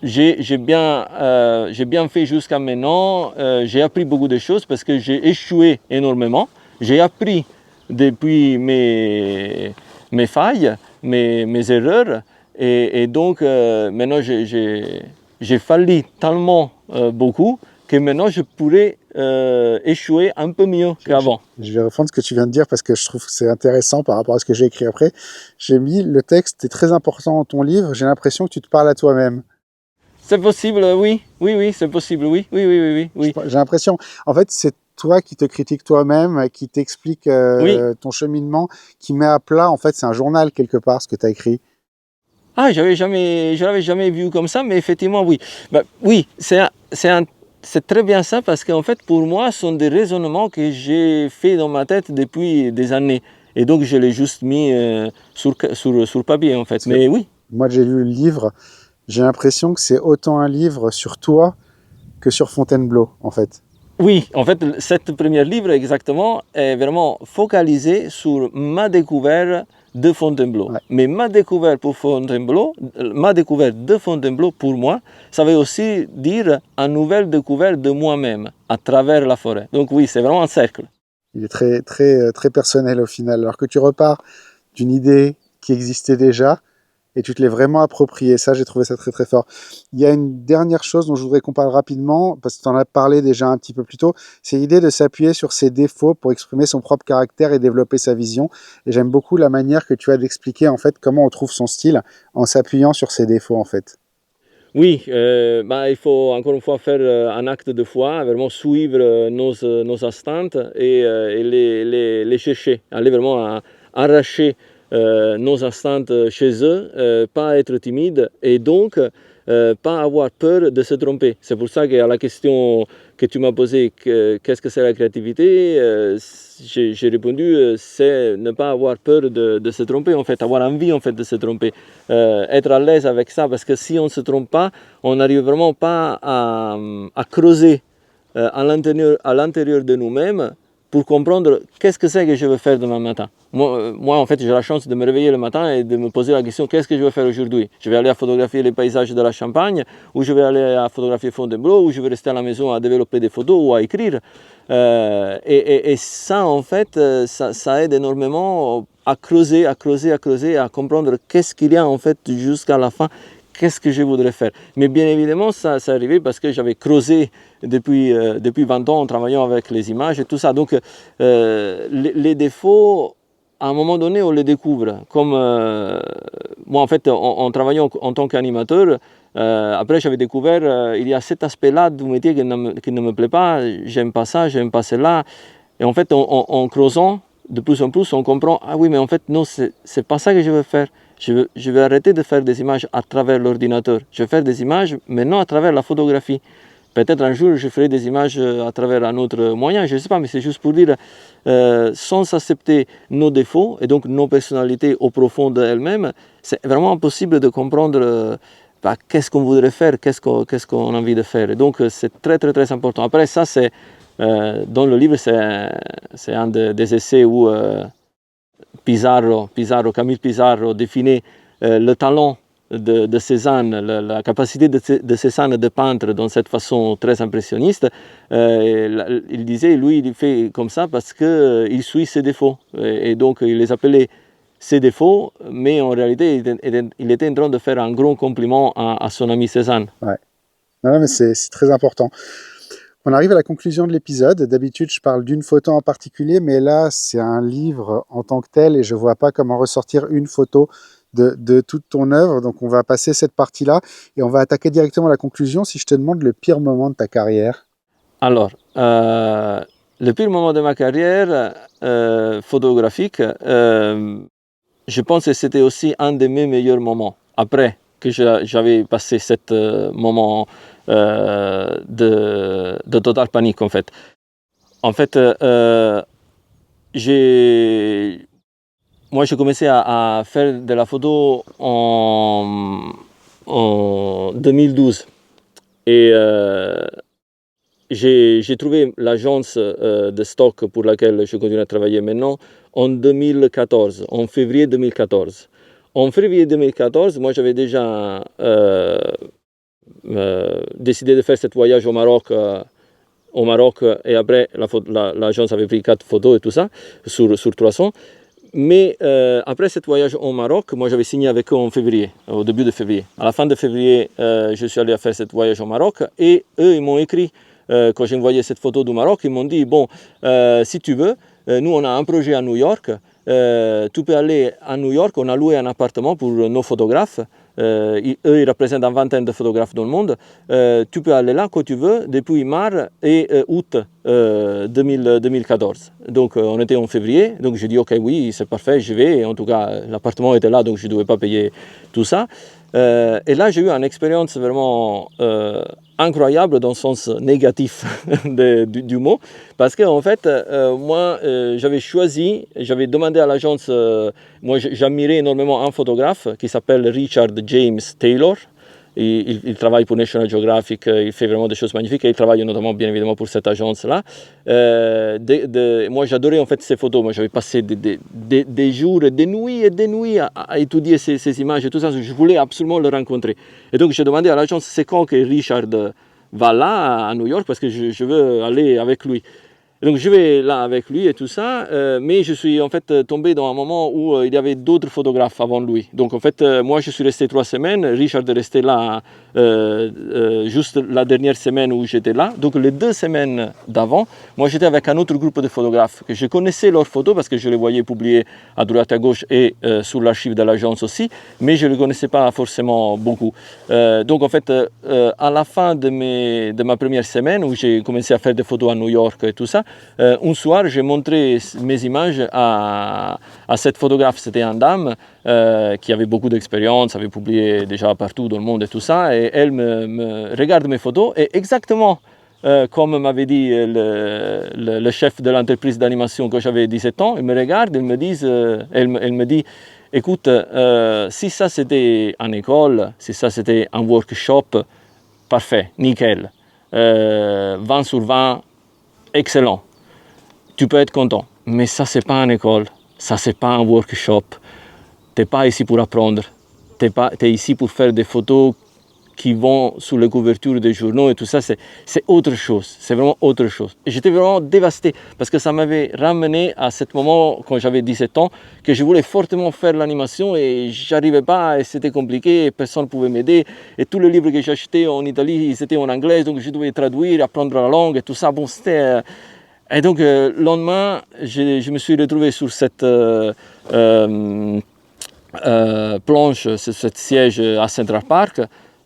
j'ai bien fait jusqu'à maintenant. J'ai appris beaucoup de choses parce que j'ai échoué énormément. J'ai appris depuis mes failles, mes erreurs. Et donc, maintenant, j'ai fallu tellement beaucoup que maintenant, je pourrais échouer un peu mieux qu'avant. Je vais reprendre ce que tu viens de dire parce que je trouve que c'est intéressant par rapport à ce que j'ai écrit après. J'ai mis le texte est très important dans ton livre. J'ai l'impression que tu te parles à toi-même. C'est possible, oui, c'est possible, oui. J'ai l'impression, en fait, c'est toi qui te critiques toi-même, qui t'explique ton cheminement, qui met à plat, en fait, c'est un journal quelque part, ce que tu as écrit. Ah, je l'avais jamais vu comme ça, mais effectivement, oui. Ben, oui, c'est très bien ça parce qu'en fait, pour moi, ce sont des raisonnements que j'ai fait dans ma tête depuis des années. Et donc, je l'ai juste mis sur papier, en fait. Mais oui. Moi, j'ai lu le livre. J'ai l'impression que c'est autant un livre sur toi que sur Fontainebleau, en fait. Oui, en fait, cette première livre, exactement, est vraiment focalisé sur ma découverte de Fontainebleau. Ouais. Mais ma découverte de Fontainebleau, pour moi, ça veut aussi dire une nouvelle découverte de moi-même à travers la forêt. Donc oui, c'est vraiment un cercle. Il est très, très, très personnel au final. Alors que tu repars d'une idée qui existait déjà, et tu te l'es vraiment approprié. Ça, j'ai trouvé ça très très fort. Il y a une dernière chose dont je voudrais qu'on parle rapidement, parce que tu en as parlé déjà un petit peu plus tôt, c'est l'idée de s'appuyer sur ses défauts pour exprimer son propre caractère et développer sa vision. Et j'aime beaucoup la manière que tu as d'expliquer en fait comment on trouve son style en s'appuyant sur ses défauts en fait. Oui, il faut encore une fois faire un acte de foi, vraiment suivre nos instincts et les chercher, aller vraiment arracher nos instincts chez eux, pas être timide et donc pas avoir peur de se tromper. C'est pour ça qu'à la question que tu m'as posée, qu'est-ce que c'est la créativité, j'ai répondu, c'est ne pas avoir peur de se tromper, en fait, avoir envie en fait de se tromper, être à l'aise avec ça, parce que si on ne se trompe pas, on n'arrive vraiment pas à creuser à l'intérieur de nous-mêmes pour comprendre qu'est-ce que c'est que je veux faire demain matin. Moi, en fait, j'ai la chance de me réveiller le matin et de me poser la question, qu'est-ce que je vais faire aujourd'hui? Je vais aller à photographier les paysages de la Champagne, ou je vais aller à photographier Fontainebleau, ou je vais rester à la maison à développer des photos ou à écrire. Et ça, en fait, ça aide énormément à creuser, à comprendre qu'est-ce qu'il y a, en fait, jusqu'à la fin. Qu'est-ce que je voudrais faire? Mais bien évidemment, ça arrivé parce que j'avais creusé depuis 20 ans en travaillant avec les images et tout ça. Donc, les défauts, à un moment donné, on les découvre. Comme moi, en fait, en travaillant en tant qu'animateur, après, j'avais découvert il y a cet aspect-là du métier qui ne me plaît pas. J'aime pas ça, j'aime pas cela. Et en fait, en creusant de plus en plus, on comprend, ah oui, mais en fait, non, c'est pas ça que je veux faire. Je vais arrêter de faire des images à travers l'ordinateur. Je vais faire des images, mais non à travers la photographie. Peut-être un jour, je ferai des images à travers un autre moyen, je ne sais pas, mais c'est juste pour dire, sans accepter nos défauts et donc nos personnalités au profond d'elles-mêmes, c'est vraiment impossible de comprendre qu'est-ce qu'on voudrait faire, qu'est-ce qu'on a envie de faire. Et donc, c'est très, très, très important. Après, ça, c'est, dans le livre, c'est un des essais où Camille Pizarro définit le talent de Cézanne, la capacité de Cézanne de peindre dans cette façon très impressionniste. Il disait, lui, il fait comme ça parce qu'il suit ses défauts. Et donc, il les appelait ses défauts, mais en réalité, il était en train de faire un grand compliment à son ami Cézanne. Ouais. Non, mais c'est très important. On arrive à la conclusion de l'épisode. D'habitude, je parle d'une photo en particulier, mais là, c'est un livre en tant que tel et je ne vois pas comment ressortir une photo de toute ton œuvre. Donc, on va passer cette partie-là et on va attaquer directement la conclusion. Si je te demande le pire moment de ta carrière. Alors, le pire moment de ma carrière photographique, je pense que c'était aussi un de mes meilleurs moments. Après que j'avais passé ce moment de totale panique, en fait. En fait, moi, j'ai commencé à faire de la photo en 2012. Et j'ai trouvé l'agence de stock pour laquelle je continue à travailler maintenant en 2014, en février 2014. En février 2014, moi j'avais déjà décidé de faire ce voyage au Maroc et après l'agence avait pris 4 photos et tout ça sur 300. Mais après ce voyage au Maroc, moi j'avais signé avec eux en février, au début de février. À la fin de février, je suis allé faire ce voyage au Maroc et eux, ils m'ont écrit, quand j'ai envoyé cette photo du Maroc, ils m'ont dit, bon, si tu veux, nous on a un projet à New York, tu peux aller à New York, on a loué un appartement pour nos photographes. Eux, ils représentent une vingtaine de photographes dans le monde. Tu peux aller là quand tu veux, depuis mars et août 2014. Donc, on était en février. Donc, j'ai dit, OK, oui, c'est parfait, je vais. Et en tout cas, l'appartement était là, donc je ne devais pas payer tout ça. Et là, j'ai eu une expérience vraiment incroyable dans le sens négatif du mot. Parce qu'en fait, moi, j'avais demandé à l'agence, moi j'admirais énormément un photographe qui s'appelle Richard James Taylor. Il travaille pour National Geographic, il fait vraiment des choses magnifiques et il travaille notamment bien évidemment pour cette agence-là. Moi j'adorais en fait ces photos, moi j'avais passé des jours, des nuits à étudier ces images et tout ça, je voulais absolument le rencontrer. Et donc j'ai demandé à l'agence c'est quand que Richard va là à New York parce que je veux aller avec lui. Donc je vais là avec lui et tout ça, mais je suis en fait tombé dans un moment où il y avait d'autres photographes avant lui. Donc en fait, moi je suis resté 3 semaines, Richard est resté là juste la dernière semaine où j'étais là. Donc les 2 semaines d'avant, moi j'étais avec un autre groupe de photographes que je connaissais leurs photos parce que je les voyais publiées à droite à gauche et sur l'archive de l'agence aussi, mais je ne les connaissais pas forcément beaucoup. Donc en fait, à la fin de ma première semaine où j'ai commencé à faire des photos à New York et tout ça, un soir, j'ai montré mes images à cette photographe. C'était une dame qui avait beaucoup d'expérience, avait publié déjà partout dans le monde et tout ça. Et elle me regarde mes photos et exactement comme m'avait dit le chef de l'entreprise d'animation quand j'avais 17 ans, elle me regarde, elle me dit, écoute, si ça c'était une école, si ça c'était un workshop, parfait, nickel, 20 sur 20, excellent. Tu peux être content. Mais ça, c'est pas une école. Ça, c'est pas un workshop. Tu n'es pas ici pour apprendre. Tu es ici pour faire des photos qui vont sur les couvertures des journaux et tout ça. C'est autre chose. C'est vraiment autre chose. Et j'étais vraiment dévasté parce que ça m'avait ramené à ce moment, quand j'avais 17 ans, que je voulais fortement faire l'animation et j'arrivais pas et c'était compliqué et personne ne pouvait m'aider. Et tous les livres que j'achetais en Italie, ils étaient en anglais, donc je devais traduire, apprendre la langue et tout ça. Bon, c'était... Et donc, le lendemain, je me suis retrouvé sur cette planche, ce siège à Central Park,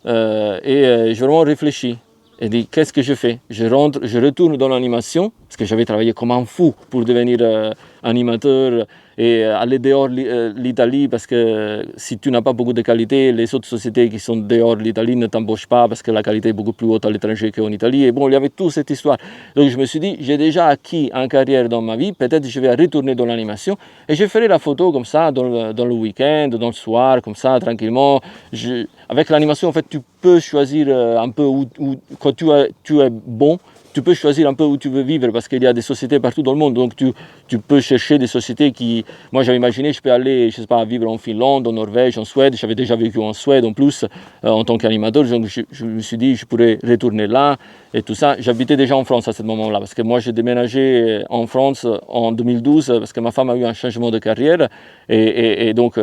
et j'ai vraiment réfléchi. Et dit, qu'est-ce que je fais? Je retourne dans l'animation, parce que j'avais travaillé comme un fou pour devenir animateur et aller dehors l'Italie, parce que si tu n'as pas beaucoup de qualité, les autres sociétés qui sont dehors l'Italie ne t'embauchent pas, parce que la qualité est beaucoup plus haute à l'étranger qu'en Italie. Et bon, il y avait toute cette histoire. Donc je me suis dit, j'ai déjà acquis une carrière dans ma vie, peut-être je vais retourner dans l'animation, et je ferai la photo comme ça, dans le week-end, dans le soir, comme ça, tranquillement. Avec l'animation, en fait, tu peux choisir un peu quand tu es bon, tu peux choisir un peu où tu veux vivre parce qu'il y a des sociétés partout dans le monde. Donc tu peux chercher des sociétés qui... Moi j'avais imaginé, je peux aller, je sais pas, vivre en Finlande, en Norvège, en Suède. J'avais déjà vécu en Suède en plus en tant qu'animateur. Donc je me suis dit, je pourrais retourner là et tout ça. J'habitais déjà en France à ce moment-là parce que moi j'ai déménagé en France en 2012 parce que ma femme a eu un changement de carrière. Et donc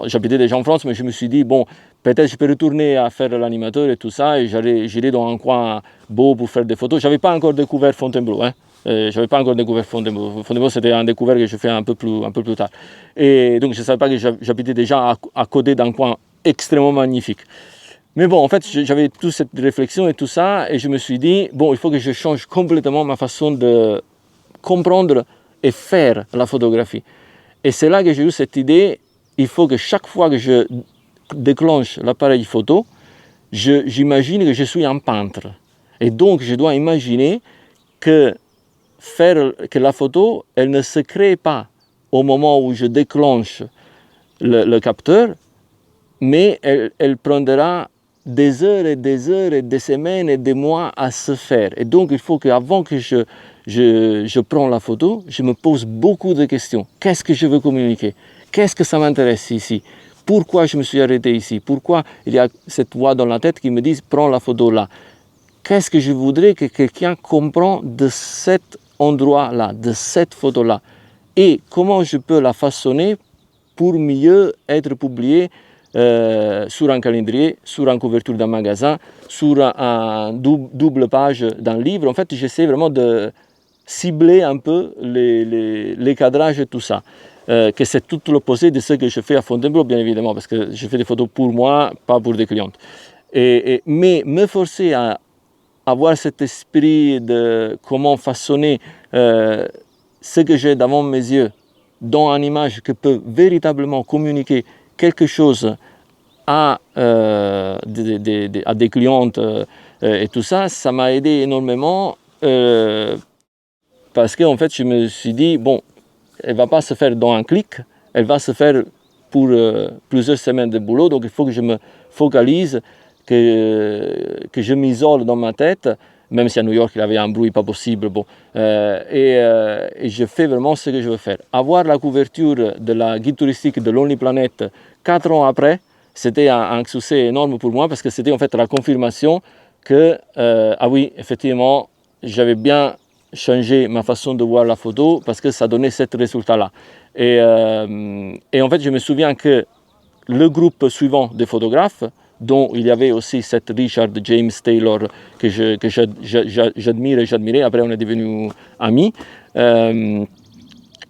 j'habitais déjà en France, mais je me suis dit, bon, peut-être je peux retourner à faire l'animateur et tout ça, et j'irai dans un coin beau pour faire des photos. Je n'avais pas encore découvert Fontainebleau. Fontainebleau, c'était un découvert que je fais un peu plus tard. Et donc, je ne savais pas que j'habitais déjà à côté d'un coin extrêmement magnifique. Mais bon, en fait, j'avais toute cette réflexion et tout ça, et je me suis dit, bon, il faut que je change complètement ma façon de comprendre et faire la photographie. Et c'est là que j'ai eu cette idée, il faut que chaque fois que je déclenche l'appareil photo, j'imagine que je suis un peintre. Et donc, je dois imaginer que la photo, elle ne se crée pas au moment où je déclenche le capteur, mais elle prendra des heures et des semaines et des mois à se faire. Et donc, il faut qu'avant que je prends la photo, je me pose beaucoup de questions. Qu'est-ce que je veux communiquer? Qu'est-ce que ça m'intéresse ici? Pourquoi je me suis arrêté ici? Pourquoi il y a cette voix dans la tête qui me dit « prends la photo là ». Qu'est-ce que je voudrais que quelqu'un comprenne de cet endroit-là, de cette photo-là? Et comment je peux la façonner pour mieux être publiée sur un calendrier, sur une couverture d'un magasin, sur un double page d'un livre. En fait, j'essaie vraiment de cibler un peu les cadrages et tout ça. Que c'est tout l'opposé de ce que je fais à Fontainebleau, bien évidemment, parce que je fais des photos pour moi, pas pour des clientes. Mais me forcer à avoir cet esprit de comment façonner ce que j'ai devant mes yeux dans une image qui peut véritablement communiquer quelque chose à des clientes et tout ça, ça m'a aidé énormément parce qu'en fait, je me suis dit, bon, elle ne va pas se faire dans un clic, elle va se faire pour plusieurs semaines de boulot, donc il faut que je me focalise, que je m'isole dans ma tête, même si à New York il y avait un bruit pas possible, bon, et je fais vraiment ce que je veux faire. Avoir la couverture de la guide touristique de Lonely Planet 4 ans après, c'était un succès énorme pour moi parce que c'était en fait la confirmation que, ah oui, effectivement, j'avais bien changé ma façon de voir la photo parce que ça donnait ce résultat-là. Et en fait, je me souviens que le groupe suivant des photographes, dont il y avait aussi cette Richard James Taylor que j'admire et j'admirais, après on est devenus amis,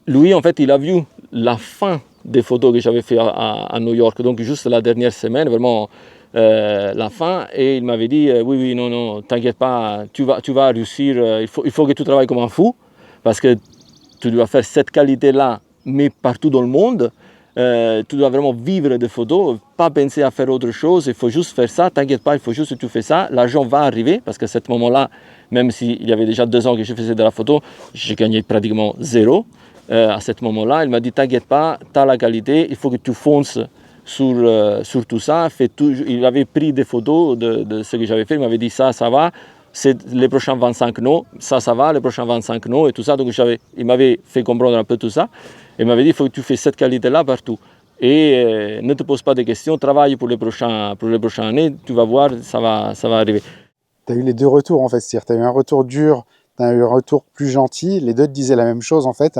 lui en fait il a vu la fin des photos que j'avais fait à New York, donc juste la dernière semaine, vraiment la fin, et il m'avait dit oui, non, t'inquiète pas, tu vas réussir, il faut que tu travailles comme un fou, parce que tu dois faire cette qualité-là, mais partout dans le monde. Tu dois vraiment vivre des photos, pas penser à faire autre chose, il faut juste faire ça, t'inquiète pas, il faut juste que tu fais ça, l'argent va arriver, parce qu'à ce moment-là, même s'il y avait déjà 2 ans que je faisais de la photo, j'ai gagné pratiquement zéro. À ce moment-là, il m'a dit, t'inquiète pas, tu as la qualité, il faut que tu fonces sur tout ça. Il avait pris des photos de ce que j'avais fait, il m'avait dit, ça va, c'est les prochains 25 non, ça va, les prochains 25 non, et tout ça, donc il m'avait fait comprendre un peu tout ça. Il m'avait dit, il faut que tu fasses cette qualité-là partout. Et ne te pose pas de questions, travaille pour les prochaines années, tu vas voir, ça va arriver. Tu as eu les deux retours en fait, c'est-à-dire tu as eu un retour dur, tu as eu un retour plus gentil, les deux te disaient la même chose en fait.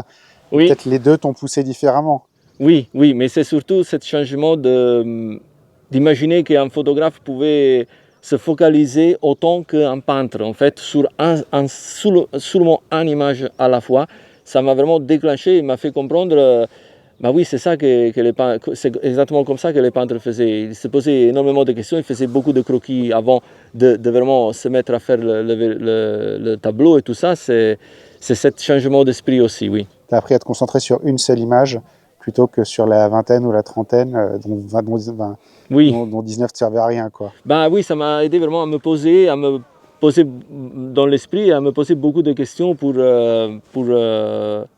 Oui. Peut-être les deux t'ont poussé différemment. Oui, mais c'est surtout ce changement d'imaginer qu'un photographe pouvait se focaliser autant qu'un peintre, en fait, sur seulement une image à la fois. Ça m'a vraiment déclenché, il m'a fait comprendre, bah oui, c'est ça c'est exactement comme ça que les peintres faisaient. Ils se posaient énormément de questions, ils faisaient beaucoup de croquis avant de vraiment se mettre à faire le tableau et tout ça. C'est ce changement d'esprit aussi, oui. Tu as appris à te concentrer sur une seule image plutôt que sur la vingtaine ou la trentaine dont 19 ne servait à rien, quoi. Ben oui, ça m'a aidé vraiment à me poser dans l'esprit, à me poser beaucoup de questions pour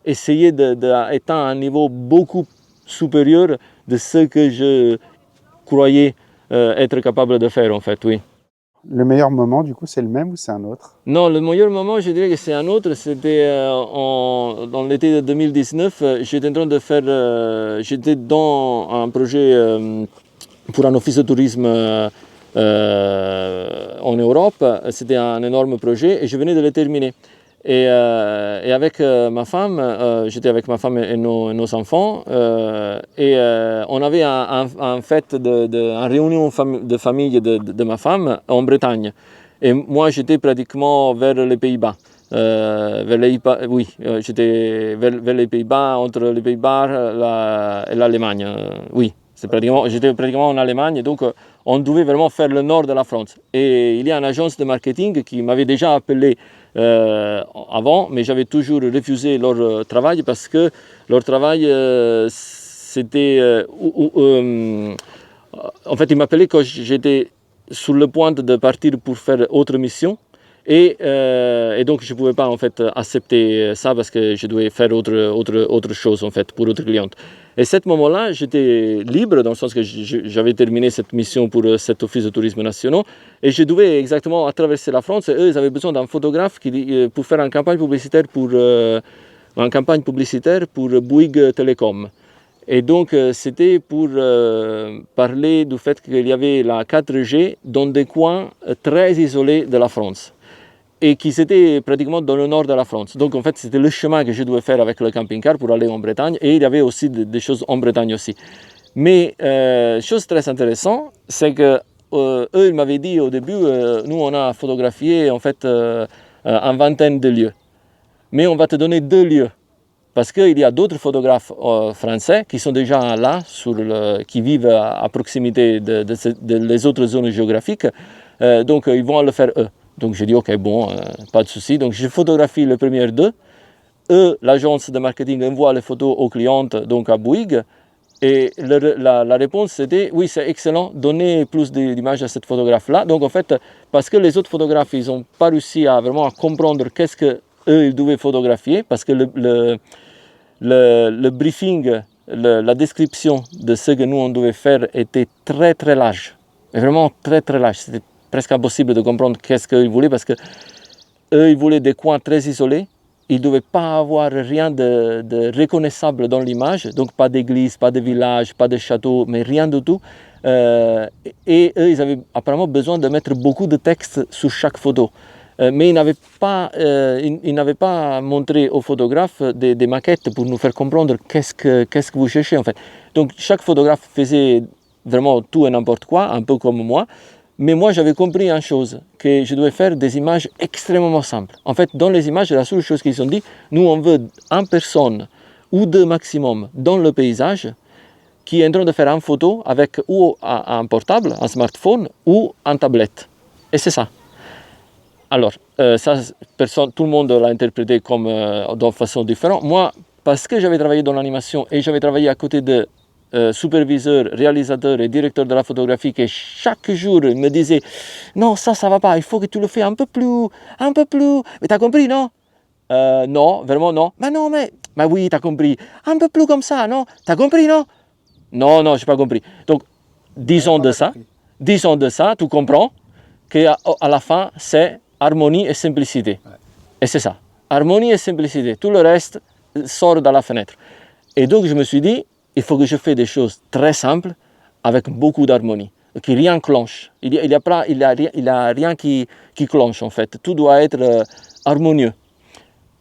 essayer d'être à un niveau beaucoup supérieur de ce que je croyais être capable de faire, en fait, oui. Le meilleur moment, du coup, c'est le même ou c'est un autre? Non, le meilleur moment, je dirais que c'est un autre. C'était dans l'été de 2019. J'étais en train de faire... j'étais dans un projet pour un office de tourisme en Europe. C'était un énorme projet et je venais de le terminer. Et avec ma femme, j'étais avec ma femme et nos enfants, et on avait un fête, une réunion de famille de ma femme en Bretagne. Et moi, j'étais pratiquement vers les Pays-Bas. J'étais vers les Pays-Bas, entre les Pays-Bas et l'Allemagne. Oui, j'étais pratiquement en Allemagne, donc on devait vraiment faire le nord de la France. Et il y a une agence de marketing qui m'avait déjà appelé avant, mais j'avais toujours refusé leur travail parce que leur travail, c'était... en fait, ils m'appelaient quand j'étais sur le point de partir pour faire autre mission. Et donc je ne pouvais pas en fait accepter ça parce que je devais faire autre chose en fait pour autre cliente. Et à ce moment-là, j'étais libre dans le sens que j'avais terminé cette mission pour cet office de tourisme national et je devais exactement traverser la France. Et eux, ils avaient besoin d'un photographe pour faire une campagne publicitaire pour Bouygues Télécom. Et donc, c'était pour parler du fait qu'il y avait la 4G dans des coins très isolés de la France et qui étaient pratiquement dans le nord de la France. Donc, en fait, c'était le chemin que je devais faire avec le camping-car pour aller en Bretagne et il y avait aussi des choses en Bretagne aussi. Mais, chose très intéressante, c'est que eux, ils m'avaient dit au début, nous, on a photographié en fait une vingtaine de lieux. Mais on va te donner 2 lieux. Parce qu'il y a d'autres photographes français qui sont déjà là, qui vivent à proximité des autres zones géographiques. Donc, ils vont le faire eux. Donc, j'ai dit, OK, bon, pas de souci. Donc, je photographie les premières 2. Eux, l'agence de marketing, envoie les photos aux clientes, donc à Bouygues. Et la réponse, c'était, oui, c'est excellent, donnez plus d'images à cette photographe-là. Donc, en fait, parce que les autres photographes, ils n'ont pas réussi à vraiment comprendre qu'est-ce qu'eux, ils devaient photographier, parce que le briefing, la description de ce que nous, on devait faire était très, très large. Vraiment très, très large. C'était presque impossible de comprendre qu'est-ce qu'ils voulaient, parce que eux, ils voulaient des coins très isolés. Ils ne devaient pas avoir rien de reconnaissable dans l'image, donc pas d'église, pas de village, pas de château, mais rien du tout. Et eux, ils avaient apparemment besoin de mettre beaucoup de texte sur chaque photo. Mais ils n'avaient pas montré aux photographes des maquettes pour nous faire comprendre qu'est-ce que vous cherchez en fait. Donc chaque photographe faisait vraiment tout et n'importe quoi, un peu comme moi. Mais moi, j'avais compris une chose, que je devais faire des images extrêmement simples. En fait, dans les images, la seule chose qu'ils ont dit, nous, on veut une personne ou 2 maximum dans le paysage qui est en train de faire une photo avec ou un portable, un smartphone, ou une tablette. Et c'est ça. Alors, ça, tout le monde l'a interprété comme d'une façon différente. Moi, parce que j'avais travaillé dans l'animation et j'avais travaillé à côté de superviseur, réalisateur et directeur de la photographie qui chaque jour me disait non, ça va pas, il faut que tu le fais un peu plus, mais t'as compris, non? Non, vraiment non. Mais non, mais oui, t'as compris, un peu plus comme ça, non? T'as compris, non? Non, j'ai pas compris. Donc, disons de ça, tu comprends qu'à la fin, c'est harmonie et simplicité. Ouais. Et c'est ça, harmonie et simplicité. Tout le reste sort de la fenêtre. Et donc, je me suis dit, il faut que je fasse des choses très simples avec beaucoup d'harmonie, que rien cloche. Il n'y a rien qui cloche en fait. Tout doit être harmonieux.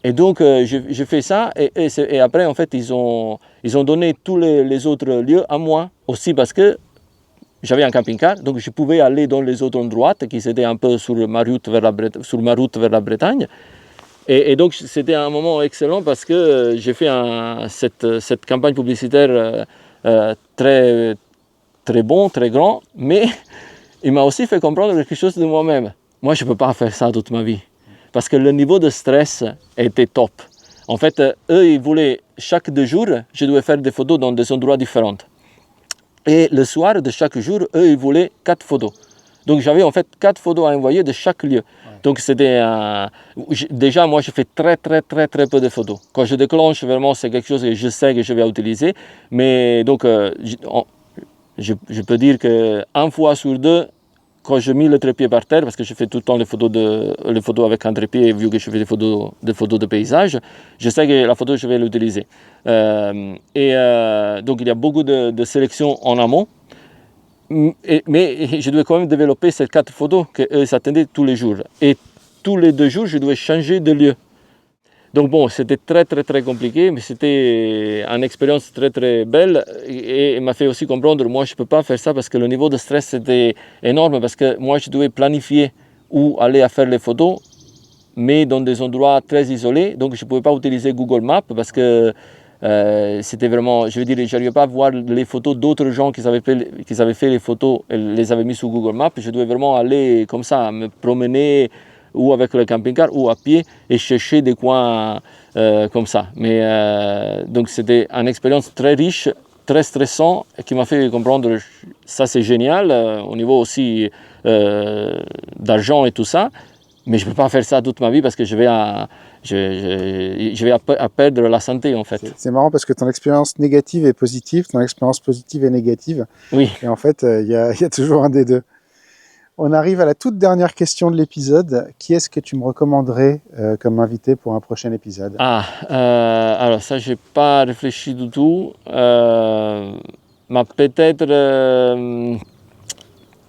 Et donc, je fais ça et après, en fait, ils ont donné tous les autres lieux à moi aussi parce que j'avais un camping-car, donc je pouvais aller dans les autres endroits qui étaient un peu sur ma route vers la Bretagne. Et donc, c'était un moment excellent parce que j'ai fait cette campagne publicitaire très, très bon, très grand, mais il m'a aussi fait comprendre quelque chose de moi-même. Moi, je ne peux pas faire ça toute ma vie parce que le niveau de stress était top. En fait, eux, ils voulaient, chaque 2 jours, je devais faire des photos dans des endroits différents. Et le soir de chaque jour, eux, ils voulaient 4 photos. Donc, j'avais en fait 4 photos à envoyer de chaque lieu. Donc, c'était déjà, moi, je fais très, très, très, très peu de photos. Quand je déclenche, vraiment, c'est quelque chose que je sais que je vais utiliser. Mais donc, je peux dire qu'une fois sur 2, quand je mets le trépied par terre, parce que je fais tout le temps les photos avec un trépied, vu que je fais des photos de paysage, je sais que la photo, je vais l'utiliser. Donc, il y a beaucoup de sélection en amont. Mais je devais quand même développer ces 4 photos qu'eux s'attendaient tous les jours. Et tous les 2 jours, je devais changer de lieu. Donc bon, c'était très très très compliqué, mais c'était une expérience très très belle et m'a fait aussi comprendre, moi je ne peux pas faire ça parce que le niveau de stress était énorme, parce que moi je devais planifier où aller à faire les photos, mais dans des endroits très isolés, donc je ne pouvais pas utiliser Google Maps parce que c'était vraiment, je veux dire, je n'arrivais pas à voir les photos d'autres gens qui avaient fait les photos et les avaient mis sur Google Maps. Je devais vraiment aller comme ça, me promener ou avec le camping-car ou à pied et chercher des coins comme ça. Mais donc c'était une expérience très riche, très stressante et qui m'a fait comprendre ça c'est génial au niveau aussi d'argent et tout ça. Mais je ne peux pas faire ça toute ma vie parce que je vais à perdre la santé en fait. C'est marrant parce que ton expérience négative est positive, ton expérience positive est négative. Oui. Et en fait, il y a toujours un des deux. On arrive à la toute dernière question de l'épisode. Qui est-ce que tu me recommanderais comme invité pour un prochain épisode? Alors ça, je n'ai pas réfléchi du tout. Mais peut-être...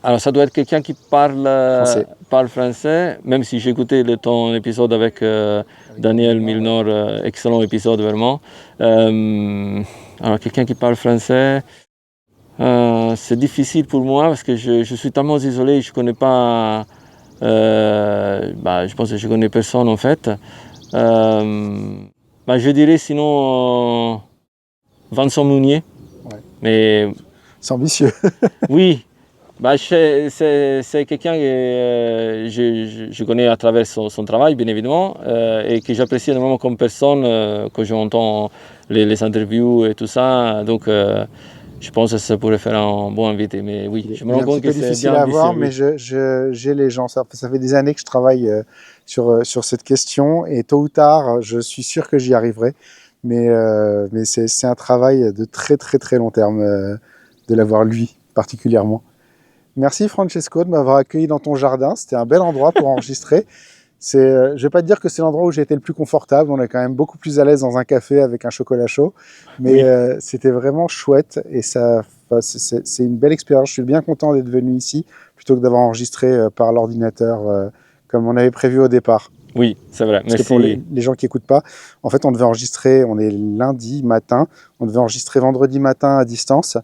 alors ça doit être quelqu'un qui parle français, même si j'ai écouté ton épisode avec Daniel Milnor, excellent épisode vraiment. Alors quelqu'un qui parle français, c'est difficile pour moi parce que je suis tellement isolé, je connais pas, je pense que je connais personne en fait. Je dirais sinon Vincent Mounier. Ouais. Mais c'est ambitieux. Oui. C'est quelqu'un que je connais à travers son travail, bien évidemment, et que j'apprécie énormément comme personne quand j'entends les interviews et tout ça. Donc, je pense que ça pourrait faire un bon invité. Mais oui, je me rends compte que c'est difficile bien à voir, oui. mais j'ai les gens. Ça fait des années que je travaille sur cette question, et tôt ou tard, je suis sûr que j'y arriverai. Mais c'est un travail de très très très long terme de l'avoir lui particulièrement. Merci Francesco de m'avoir accueilli dans ton jardin. C'était un bel endroit pour enregistrer. Je ne vais pas te dire que c'est l'endroit où j'ai été le plus confortable. On est quand même beaucoup plus à l'aise dans un café avec un chocolat chaud. Mais oui. C'était vraiment chouette et c'est une belle expérience. Je suis bien content d'être venu ici plutôt que d'avoir enregistré par l'ordinateur comme on avait prévu au départ. Oui, c'est vrai. Parce que pour les gens qui n'écoutent pas, en fait, on devait enregistrer, on est lundi matin, on devait enregistrer vendredi matin à distance.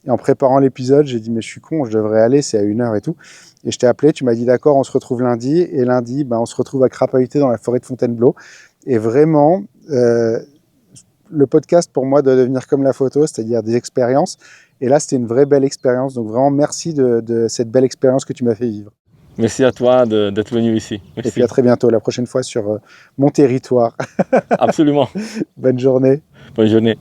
Et en préparant l'épisode, j'ai dit, mais je suis con, je devrais aller, c'est à 1h et tout. Et je t'ai appelé, tu m'as dit, d'accord, on se retrouve lundi. Et lundi, on se retrouve à crapahuter dans la forêt de Fontainebleau. Et vraiment, le podcast, pour moi, doit devenir comme la photo, c'est-à-dire des expériences. Et là, c'était une vraie belle expérience. Donc vraiment, merci de cette belle expérience que tu m'as fait vivre. Merci à toi d'être venu ici. Merci. Et puis à très bientôt, la prochaine fois sur mon territoire. Absolument. Bonne journée. Bonne journée.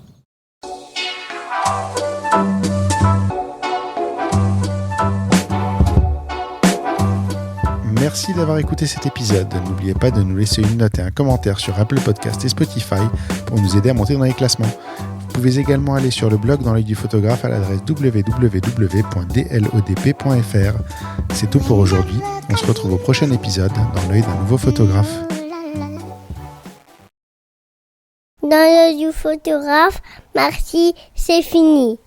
Merci d'avoir écouté cet épisode. N'oubliez pas de nous laisser une note et un commentaire sur Apple Podcast et Spotify pour nous aider à monter dans les classements. Vous pouvez également aller sur le blog dans l'œil du photographe à l'adresse www.dlodp.fr. C'est tout pour aujourd'hui. On se retrouve au prochain épisode dans l'œil d'un nouveau photographe. Dans l'œil du photographe, merci, c'est fini.